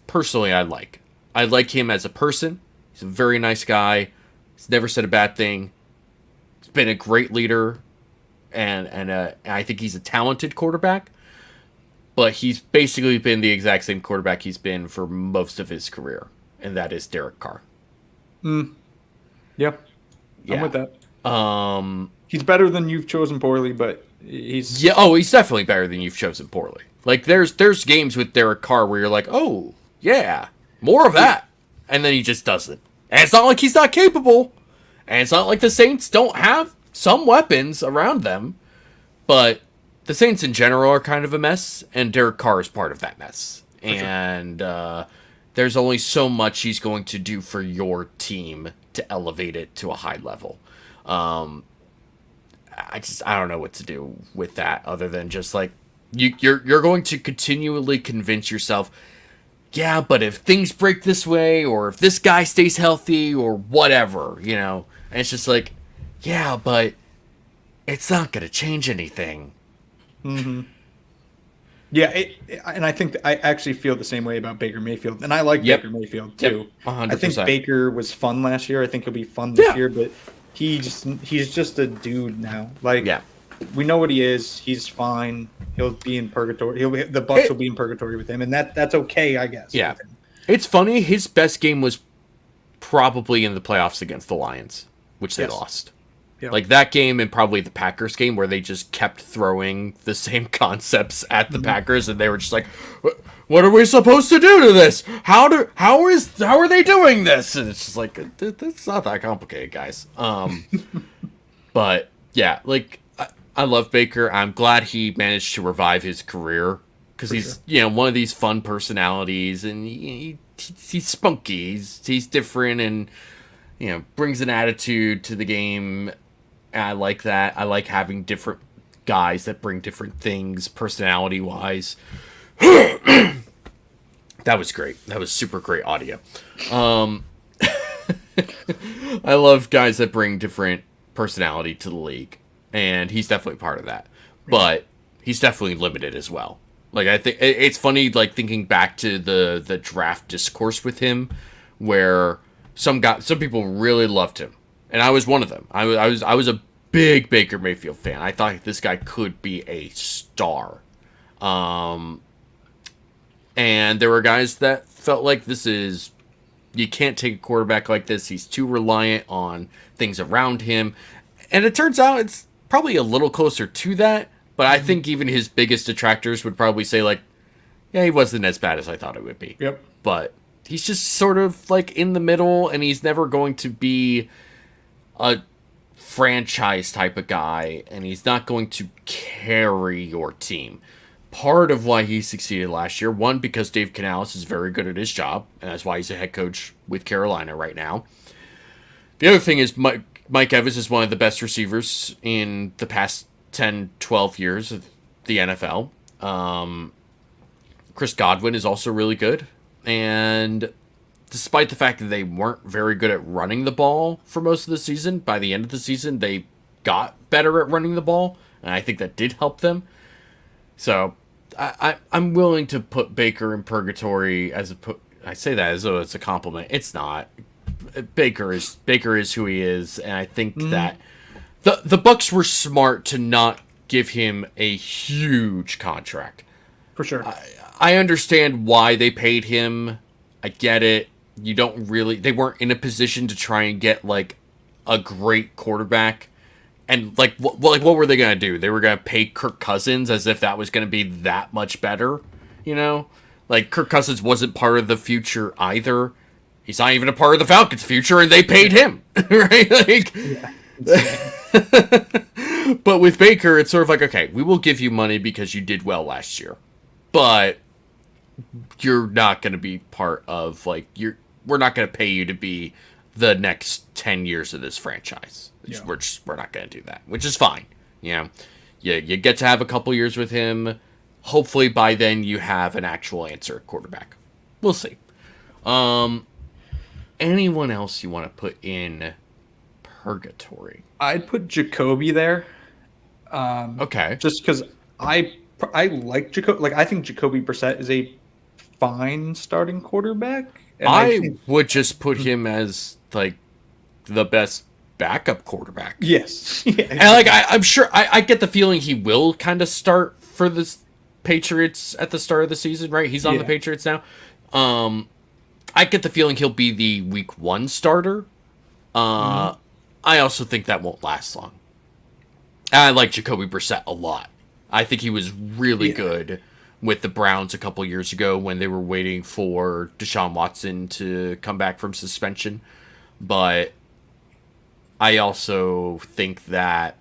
personally I like. I like him as a person. He's a very nice guy. He's never said a bad thing. He's been a great leader, and I think he's a talented quarterback. But he's basically been the exact same quarterback he's been for most of his career, and that is Derek Carr.
Yeah. I'm with that. He's better than you've chosen poorly, but he's
he's definitely better than you've chosen poorly. Like there's games with Derek Carr where you're like, oh yeah, more of that, and then he just doesn't. And it's not like he's not capable, and it's not like the Saints don't have some weapons around them, but the Saints in general are kind of a mess, and Derek Carr is part of that mess. And there's only so much he's going to do for your team to elevate it to a high level. I don't know what to do with that other than just like you're going to continually convince yourself, yeah, but if things break this way, or if this guy stays healthy, or whatever, and it's just like, yeah, but it's not going to change anything.
Yeah, and I think I actually feel the same way about Baker Mayfield, and I like Baker Mayfield too.
100%.
I think Baker was fun last year. I think he'll be fun this year, but he's just a dude now. Like, we know what he is. He's fine. He'll be in purgatory. The Bucs will be in purgatory with him, and that's okay, I guess.
Yeah, it's funny. His best game was probably in the playoffs against the Lions, which they lost. Yep. Like that game and probably the Packers game where they just kept throwing the same concepts at the Packers, and they were just like, "What are we supposed to do to this? How are they doing this?" And it's just like, it's not that complicated, guys. But yeah, like I love Baker. I'm glad he managed to revive his career because he's one of these fun personalities, and he's spunky. He's different, and brings an attitude to the game. And I like that. I like having different guys that bring different things personality-wise. That was great. That was super great audio. I love guys that bring different personality to the league, and he's definitely part of that. But he's definitely limited as well. Like I think it's funny, like thinking back to the draft discourse with him, where some people really loved him. And I was one of them. I was a big Baker Mayfield fan. I thought this guy could be a star. And there were guys that felt like you can't take a quarterback like this. He's too reliant on things around him. And it turns out it's probably a little closer to that. But I think even his biggest detractors would probably say like, Yeah, he wasn't as bad as I thought it would be.
Yep.
But he's just sort of like in the middle, and he's never going to be a franchise type of guy, and he's not going to carry your team. Part of why he succeeded last year, one, because Dave Canales is very good at his job, and that's why he's a head coach with Carolina right now. The other thing is Mike Evans is one of the best receivers in the past 10, 12 years of the NFL. Chris Godwin is also really good. And despite the fact that they weren't very good at running the ball for most of the season, by the end of the season, they got better at running the ball. And I think that did help them. So I'm willing to put Baker in purgatory I say that as though it's a compliment. It's not. Baker is who he is, and I think that the Bucs were smart to not give him a huge contract.
For sure.
I understand why they paid him. I get it. They weren't in a position to try and get like a great quarterback. And like what were they gonna do? They were gonna pay Kirk Cousins as if that was gonna be that much better, you know? Like Kirk Cousins wasn't part of the future either. He's not even a part of the Falcons' future, and they paid him, right? Like, but with Baker, it's sort of like, okay, we will give you money because you did well last year, but you're not gonna be part of we're not gonna pay you to be the next 10 years of this franchise. Yeah. We're not going to do that, which is fine. You know, you get to have a couple years with him. Hopefully by then you have an actual answer at quarterback. We'll see. Anyone else you want to put in purgatory?
I'd put Jacoby there.
Okay.
Just because I like Jacoby. Like, I think Jacoby Brissett is a fine starting quarterback. And
I would just put him as like the best backup quarterback.
Yes. Yeah.
And like I'm sure I get the feeling he will kind of start for the Patriots at the start of the season, right? He's on the Patriots now. I get the feeling he'll be the week 1 starter. I also think that won't last long. I like Jacoby Brissett a lot. I think he was really good with the Browns a couple years ago when they were waiting for Deshaun Watson to come back from suspension. But I also think that,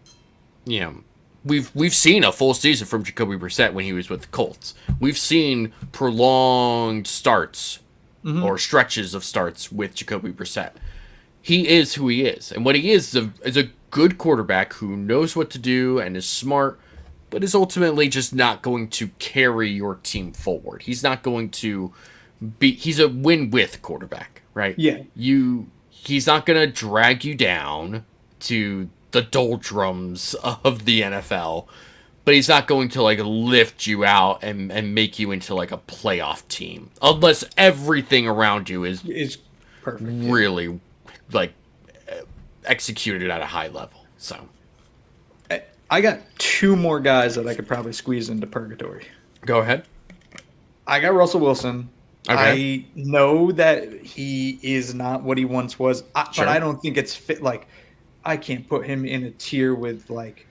you know, we've seen a full season from Jacoby Brissett when he was with the Colts. We've seen prolonged starts or stretches of starts with Jacoby Brissett. He is who he is. And what he is a good quarterback who knows what to do and is smart, but is ultimately just not going to carry your team forward. He's not going to he's a win-with quarterback, right?
Yeah.
He's not going to drag you down to the doldrums of the NFL, but he's not going to like lift you out and make you into like a playoff team unless everything around you is
perfect.
Really like executed at a high level. So
I got 2 more guys that I could probably squeeze into purgatory.
Go ahead.
I got Russell Wilson.
Okay.
I know that he is not what he once was, but I don't think it's fit. Like, I can't put him in a tier with like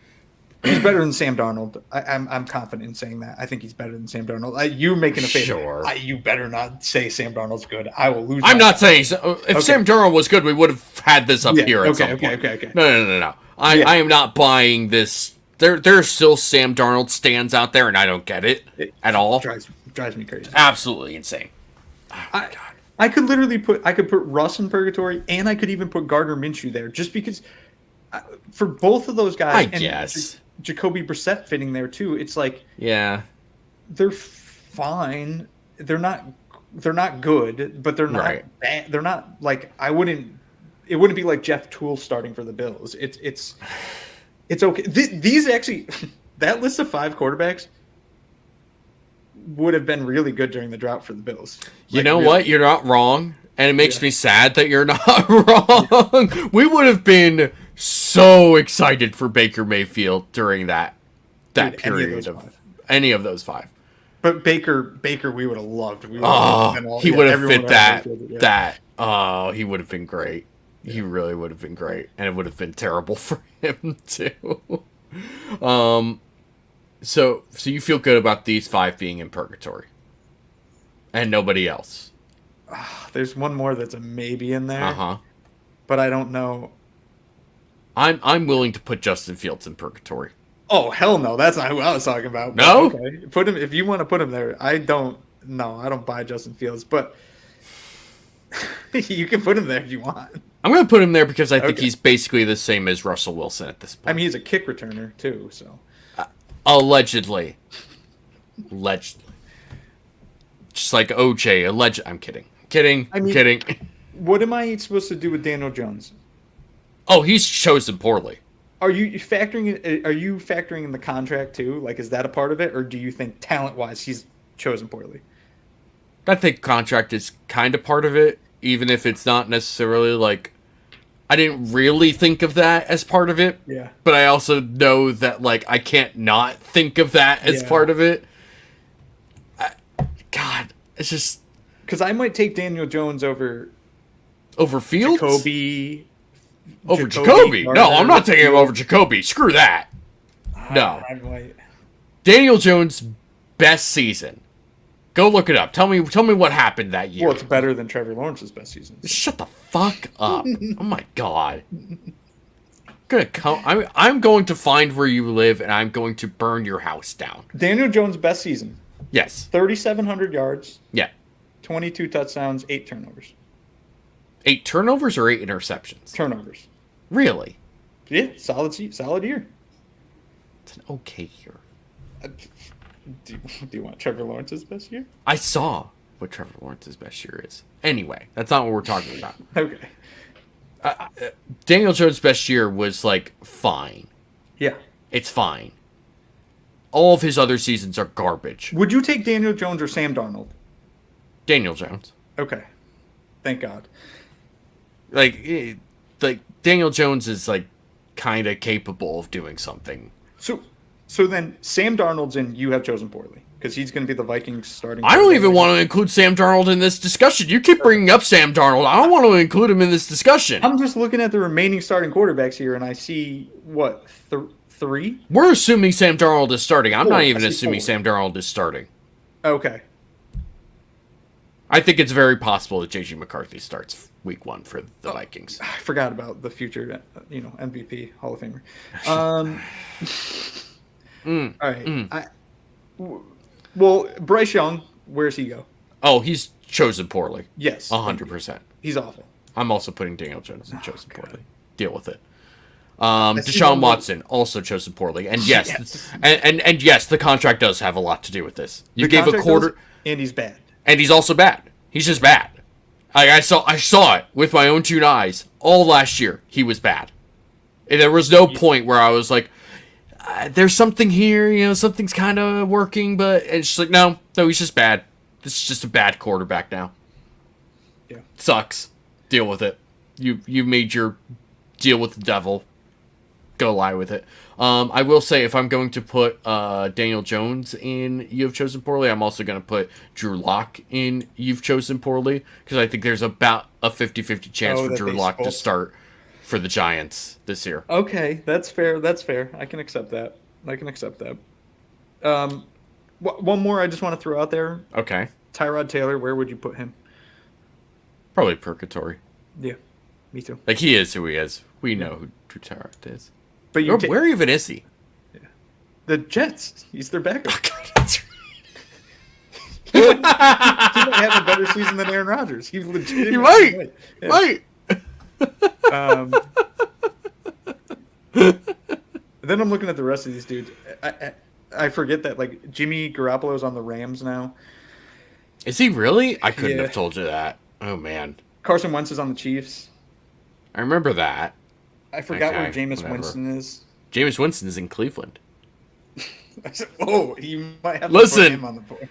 he's better than Sam Darnold. I'm confident in saying that. I think he's better than Sam Darnold. You making a face?
Sure.
You better not say Sam Darnold's good. I will lose.
I'm not saying so. If Sam Darnold was good, we would have had this up here at some point.
Okay.
No. I am not buying this. There are still Sam Darnold stands out there, and I don't get it at all.
Drives me crazy.
Absolutely insane. Oh, my God.
I could literally put Russ in purgatory, and I could even put Gardner Minshew there, just because for both of those guys.
I guess
Jacoby Brissett fitting there too. It's like they're fine. They're not good, but they're not bad. They're not like it wouldn't be like Jeff Toole starting for the Bills. It's okay. These actually that list of 5 quarterbacks would have been really good during the drought for the Bills.
You know what? You're not wrong. And it makes me sad that you're not wrong. We would have been so excited for Baker Mayfield during that period of any of those 5.
But Baker, we would have loved.
He would have fit that. Oh, he would have been great. Yeah. He really would have been great, and it would have been terrible for him too. So you feel good about these 5 being in purgatory? and nobody else.
There's one more that's a maybe in there.
Uh-huh.
But I don't know.
I'm willing to put Justin Fields in Purgatory.
Oh, hell no. That's not who I was talking about.
No?
Okay. Put him if you want to put him there. I don't buy Justin Fields, but you can put him there if you want.
I'm going to put him there because I think he's basically the same as Russell Wilson at this point.
I mean, he's a kick returner too, so.
Allegedly. Just like OJ, I'm kidding. Kidding.
What am I supposed to do with Daniel Jones?
Oh, he's chosen poorly.
Are you factoring in the contract too? Like, is that a part of it, or do you think talent-wise he's chosen poorly?
I think contract is kind of part of it, even if it's not necessarily like. I didn't really think of that as part of it.
Yeah.
But I also know that like I can't not think of that as part of it. God, it's just
because I might take Daniel Jones over
Fields.
Jacoby.
No, I'm not taking him over Jacoby. Screw that. No. Daniel Jones' best season. Go look it up. Tell me what happened that year.
Well, it's better than Trevor Lawrence's best season. So.
Shut the fuck up. Oh my god. I'm going to find where you live and I'm going to burn your house down.
Daniel Jones' best season.
Yes.
3,700 yards.
Yeah.
22 touchdowns, 8 turnovers.
8 turnovers or 8 interceptions?
Turnovers.
Really?
Yeah, solid year.
It's an okay year.
Do you want Trevor Lawrence's best year?
I saw what Trevor Lawrence's best year is. Anyway, that's not what we're talking about.
Okay.
Daniel Jones' best year was, like, fine.
Yeah.
It's fine. All of his other seasons are garbage.
Would you take Daniel Jones or Sam Darnold?
Daniel Jones.
Okay. Thank God.
Like Daniel Jones is, like, kind of capable of doing something.
So then Sam Darnold's in, you have chosen poorly because he's going to be the Vikings starting.
I don't even want to include Sam Darnold in this discussion. You keep bringing up Sam Darnold. I don't want to include him in this discussion.
I'm just looking at the remaining starting quarterbacks here, and I see, what, 3?
We're assuming Sam Darnold is starting. I'm not even assuming Sam Darnold is starting.
Okay.
I think it's very possible that J.J. McCarthy starts week 1 for the Vikings.
I forgot about the future, MVP, Hall of Famer. All right. Well, Bryce Young, where's he go?
Oh, he's chosen poorly.
Yes.
100%.
He's awful.
I'm also putting Daniel Jones in chosen poorly. Deal with it. Deshaun Watson, also chosen poorly. And yes, and yes, the contract does have a lot to do with this. You gave a quarter...
And he's bad.
And he's also bad. He's just bad. I saw it with my own 2 eyes. All last year, he was bad. And there was no point where I was like, there's something here, something's kind of working, but it's just like, no, he's just bad. This is just a bad quarterback now.
Yeah.
Sucks. Deal with it. You made your deal with the devil. Go lie with it. I will say, if I'm going to put Daniel Jones in You've Chosen Poorly, I'm also going to put Drew Lock in You've Chosen Poorly, because I think there's about a 50-50 chance for Drew Lock to start for the Giants this year.
Okay, that's fair. I can accept that. One more I just want to throw out there.
Okay.
Tyrod Taylor, where would you put him?
Probably Purgatory.
Yeah, me too.
Like, he is who he is. We know who Tyrod is.
But
where even is he?
Yeah. The Jets. He's their backup. He might have a better season than Aaron Rodgers. He legitimately
might. Yeah. Might.
Then I'm looking at the rest of these dudes. I forget that, like, Jimmy Garoppolo's on the Rams now.
Is he really? I couldn't have told you that. Oh, man.
Carson Wentz is on the Chiefs.
I remember that.
I forgot where Jameis Winston is.
Jameis Winston is in Cleveland.
I said, you might have
to
put him on the board.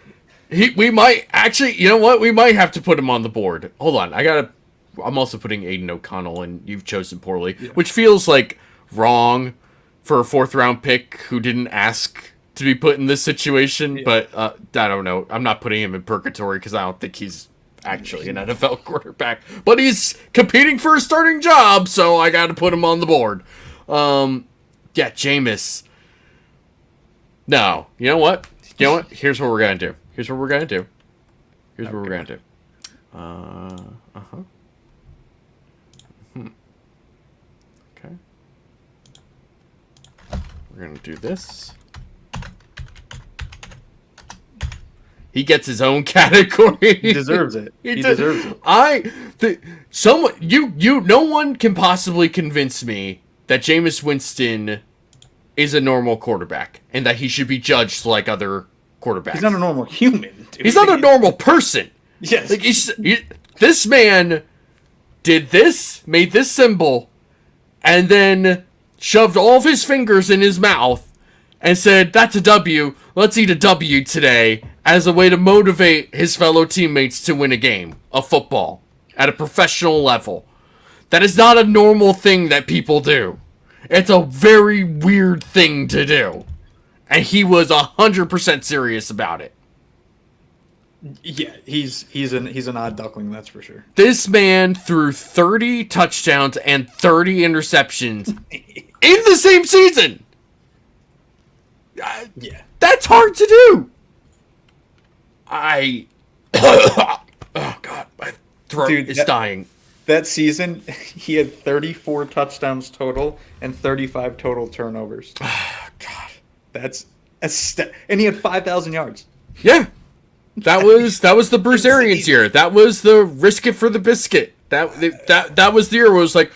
We might actually. You know what? We might have to put him on the board. Hold on. I'm also putting Aiden O'Connell in You've Chosen Poorly, which feels like wrong for a 4th-round pick who didn't ask to be put in this situation. Yeah. But I don't know. I'm not putting him in Purgatory because I don't think he's actually an NFL quarterback. But he's competing for a starting job, so I got to put him on the board. Jameis. No. You know what? Here's what we're going to do. Here's what we're going to do. Okay. We're going to do this. He gets his own category.
He deserves it. He deserves it.
No one can possibly convince me that Jameis Winston is a normal quarterback and that he should be judged like other quarterbacks.
He's not a normal human, dude.
He's not a normal person.
Yes.
Like this man did this, made this symbol, and then shoved all of his fingers in his mouth and said, "That's a W. Let's eat a W today," as a way to motivate his fellow teammates to win a game of football at a professional level. That is not a normal thing that people do. It's a very weird thing to do. And he was 100% serious about it.
Yeah, he's an odd duckling, that's for sure.
This man threw 30 touchdowns and 30 interceptions in the same season.
Yeah.
That's hard to do. Oh God, my throat is dying.
That season, he had 34 touchdowns total and 35 total turnovers.
Oh God,
and he had 5,000 yards.
Yeah, that was the Bruce Arians year. That was the risk it for the biscuit. That was the year where it was like,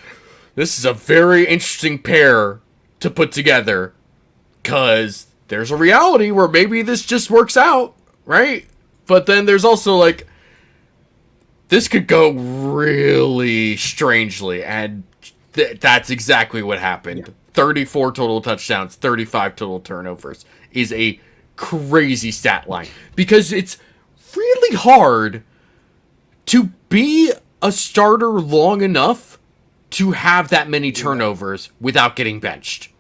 this is a very interesting pair to put together, because there's a reality where maybe this just works out, right? But then there's also like, this could go really strangely, and that's exactly what happened. Yeah. 34 total touchdowns, 35 total turnovers is a crazy stat line, because it's really hard to be a starter long enough to have that many turnovers without getting benched.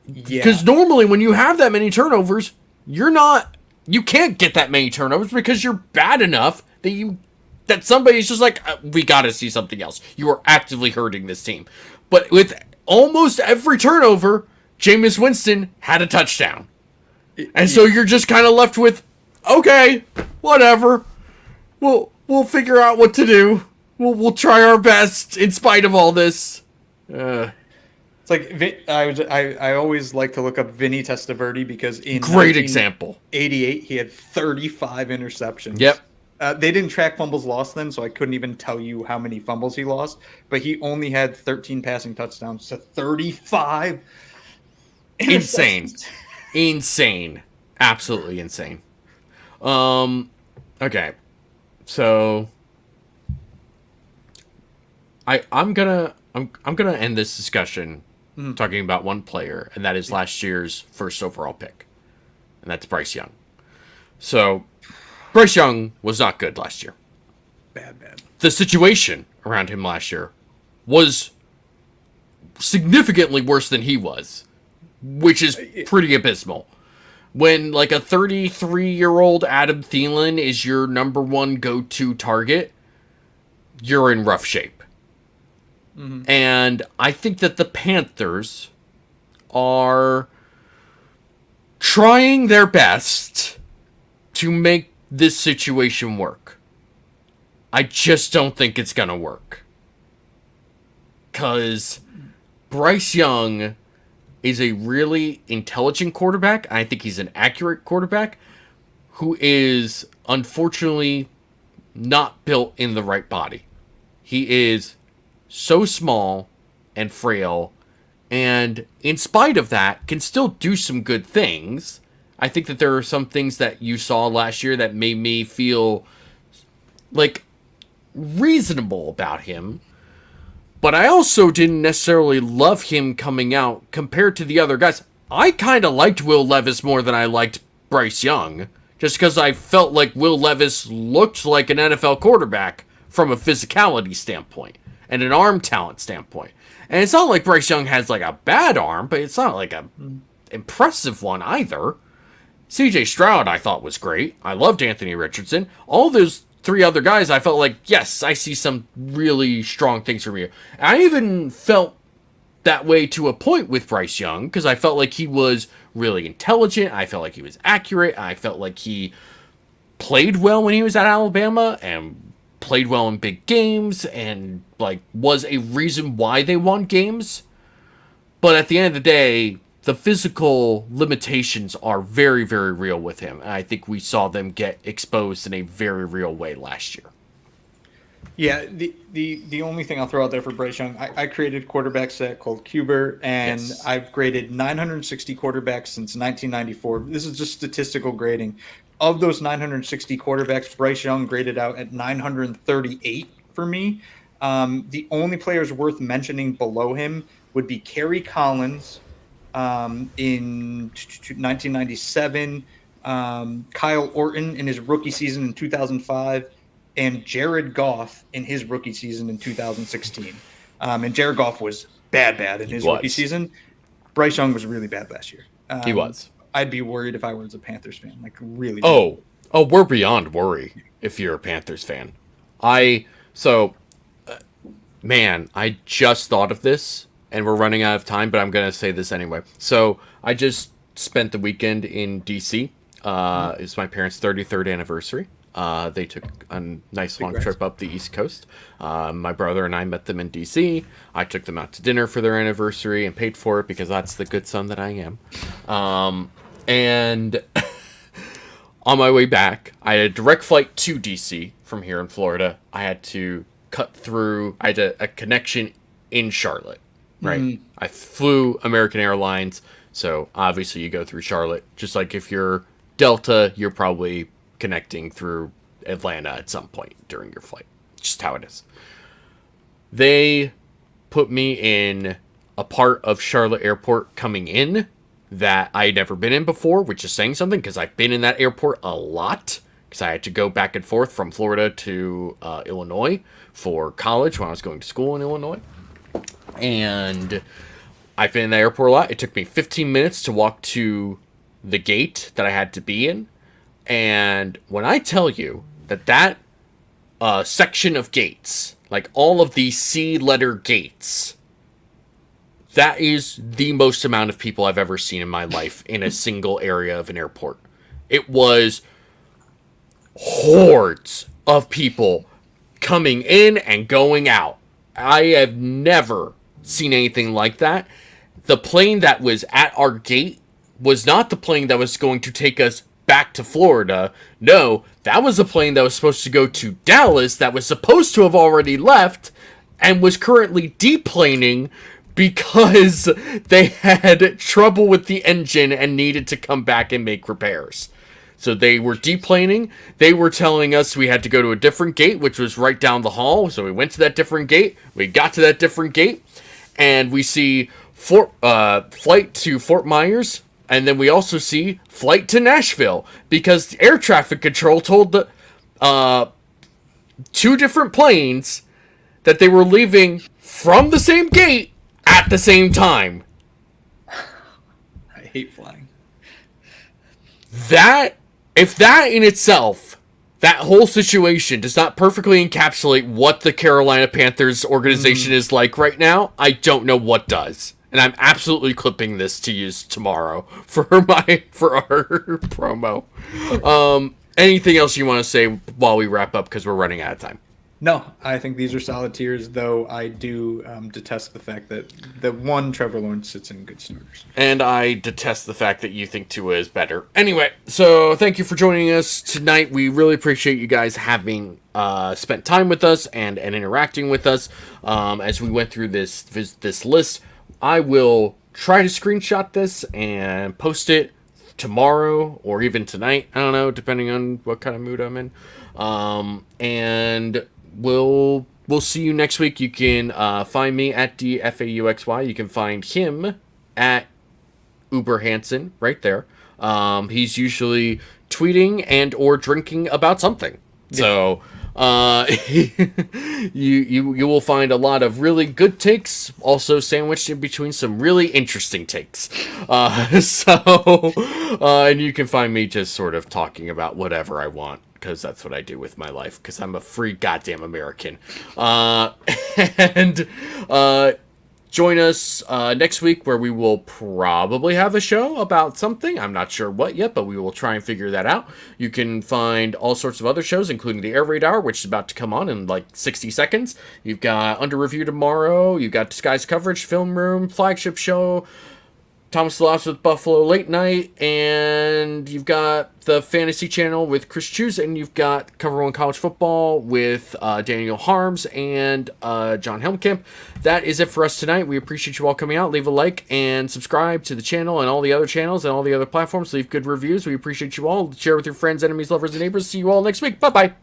Yeah.
Because normally when you have that many turnovers, you can't get that many turnovers because you're bad enough that somebody's just like, we got to see something else. You are actively hurting this team. But with almost every turnover, Jameis Winston had a touchdown. And so you're just kind of left with, okay, whatever. We'll figure out what to do. We'll try our best in spite of all this.
It's like, I always like to look up Vinny Testaverde, because in
great example.
88, he had 35 interceptions.
Yep.
They didn't track fumbles lost then, so I couldn't even tell you how many fumbles he lost. But he only had 13 passing touchdowns to 35.
Insane. Absolutely insane. Okay. So I'm gonna end this discussion talking about one player, and that is last year's first overall pick, and that's Bryce Young. So Bryce Young was not good last year.
Bad.
The situation around him last year was significantly worse than he was, which is pretty abysmal. When like a 33-year-old Adam Thielen is your number one go-to target, you're in rough shape. Mm-hmm. And I think that the Panthers are trying their best to make this situation work. I just don't think it's going to work. Because Bryce Young is a really intelligent quarterback. I think he's an accurate quarterback who is unfortunately not built in the right body. He is so small and frail, and in spite of that, can still do some good things. I think that there are some things that you saw last year that made me feel like reasonable about him. But I also didn't necessarily love him coming out compared to the other guys. I kind of liked Will Levis more than I liked Bryce Young, just because I felt like Will Levis looked like an NFL quarterback from a physicality standpoint and an arm talent standpoint. And it's not like Bryce Young has like a bad arm, but it's not like a impressive one either. CJ Stroud I thought was great. I loved Anthony Richardson. All those three other guys, I felt like, yes, I see some really strong things from you. I even felt that way to a point with Bryce Young, because I felt like he was really intelligent. I felt like he was accurate. I felt like he played well when he was at Alabama and played well in big games and like was a reason why they won games. But at the end of the day, the physical limitations are very, very real with him. And I think we saw them get exposed in a very real way last year.
Yeah, the only thing I'll throw out there for Bryce Young, I created a quarterback set called Cuber, and
Yes.
I've graded 960 quarterbacks since 1994. This is just statistical grading. Of those 960 quarterbacks, Bryce Young graded out at 938 for me. The only players worth mentioning below him would be Kerry Collins in 1997, Kyle Orton in his rookie season in 2005, and Jared Goff in his rookie season in 2016. And Jared Goff was bad in his rookie season. Bryce Young was really bad last year.
He was.
I'd be worried if I was a Panthers fan, like really.
Oh, we're beyond worry if you're a Panthers fan. Man, I just thought of this, and we're running out of time, but I'm going to say this anyway. So I just spent the weekend in D.C. It's my parents' 33rd anniversary. They took a nice long trip up the East Coast. My brother and I met them in D.C. I took them out to dinner for their anniversary and paid for it because that's the good son that I am. And on my way back, I had a direct flight to D.C. from here in Florida. I had to cut through. I had a connection in Charlotte, right? Mm-hmm. I flew American Airlines, so obviously you go through Charlotte. Just like if you're Delta, you're probably connecting through Atlanta at some point during your flight. Just how it is. They put me in a part of Charlotte Airport coming in that I had never been in before, which is saying something because I've been in that airport a lot because I had to go back and forth from Florida to Illinois for college when I was going to school in Illinois. And I've been in the airport a lot. It took me 15 minutes to walk to the gate that I had to be in. And when I tell you that section of gates, like all of the C letter gates, that is the most amount of people I've ever seen in my life in a single area of an airport. It was hordes of people coming in and going out. I have never seen anything like that. The plane that was at our gate was not the plane that was going to take us back to Florida. No, that was a plane that was supposed to go to Dallas that was supposed to have already left and was currently deplaning because they had trouble with the engine and needed to come back and make repairs. So they were deplaning. They were telling us we had to go to a different gate, which was right down the hall. So we went to that different gate. We got to that different gate, and we see flight to Fort Myers, and then we also see flight to Nashville because the air traffic control told the two different planes that they were leaving from the same gate at the same time.
I hate flying.
If that in itself, that whole situation does not perfectly encapsulate what the Carolina Panthers organization is like right now, I don't know what does. And I'm absolutely clipping this to use tomorrow for our promo. Anything else you want to say while we wrap up because we're running out of time?
No, I think these are solid tiers, though I do detest the fact that the one Trevor Lawrence sits in good starters.
And I detest the fact that you think Tua is better. Anyway, so thank you for joining us tonight. We really appreciate you guys having spent time with us and interacting with us as we went through this list. I will try to screenshot this and post it tomorrow or even tonight. I don't know, depending on what kind of mood I'm in. And we'll see you next week. You can find me at DFAUXY. You can find him at UberHansen right there. He's usually tweeting and or drinking about something. Yeah. So you will find a lot of really good takes, also sandwiched in between some really interesting takes. And you can find me just sort of talking about whatever I want, because that's what I do with my life, because I'm a free goddamn American. Join us next week where we will probably have a show about something. I'm not sure what yet, but we will try and figure that out. You can find all sorts of other shows, including the Air Raid Hour, which is about to come on in like 60 seconds. You've got Under Review tomorrow. You've got Disguised Coverage, Film Room, Flagship Show, Thomas Loss with Buffalo Late Night, and you've got the Fantasy Channel with Chris Chews, and you've got Cover One College Football with Daniel Harms and John Helmkamp. That is it for us tonight. We appreciate you all coming out. Leave a like and subscribe to the channel and all the other channels and all the other platforms. Leave good reviews. We appreciate you all. Share with your friends, enemies, lovers, and neighbors. See you all next week. Bye-bye.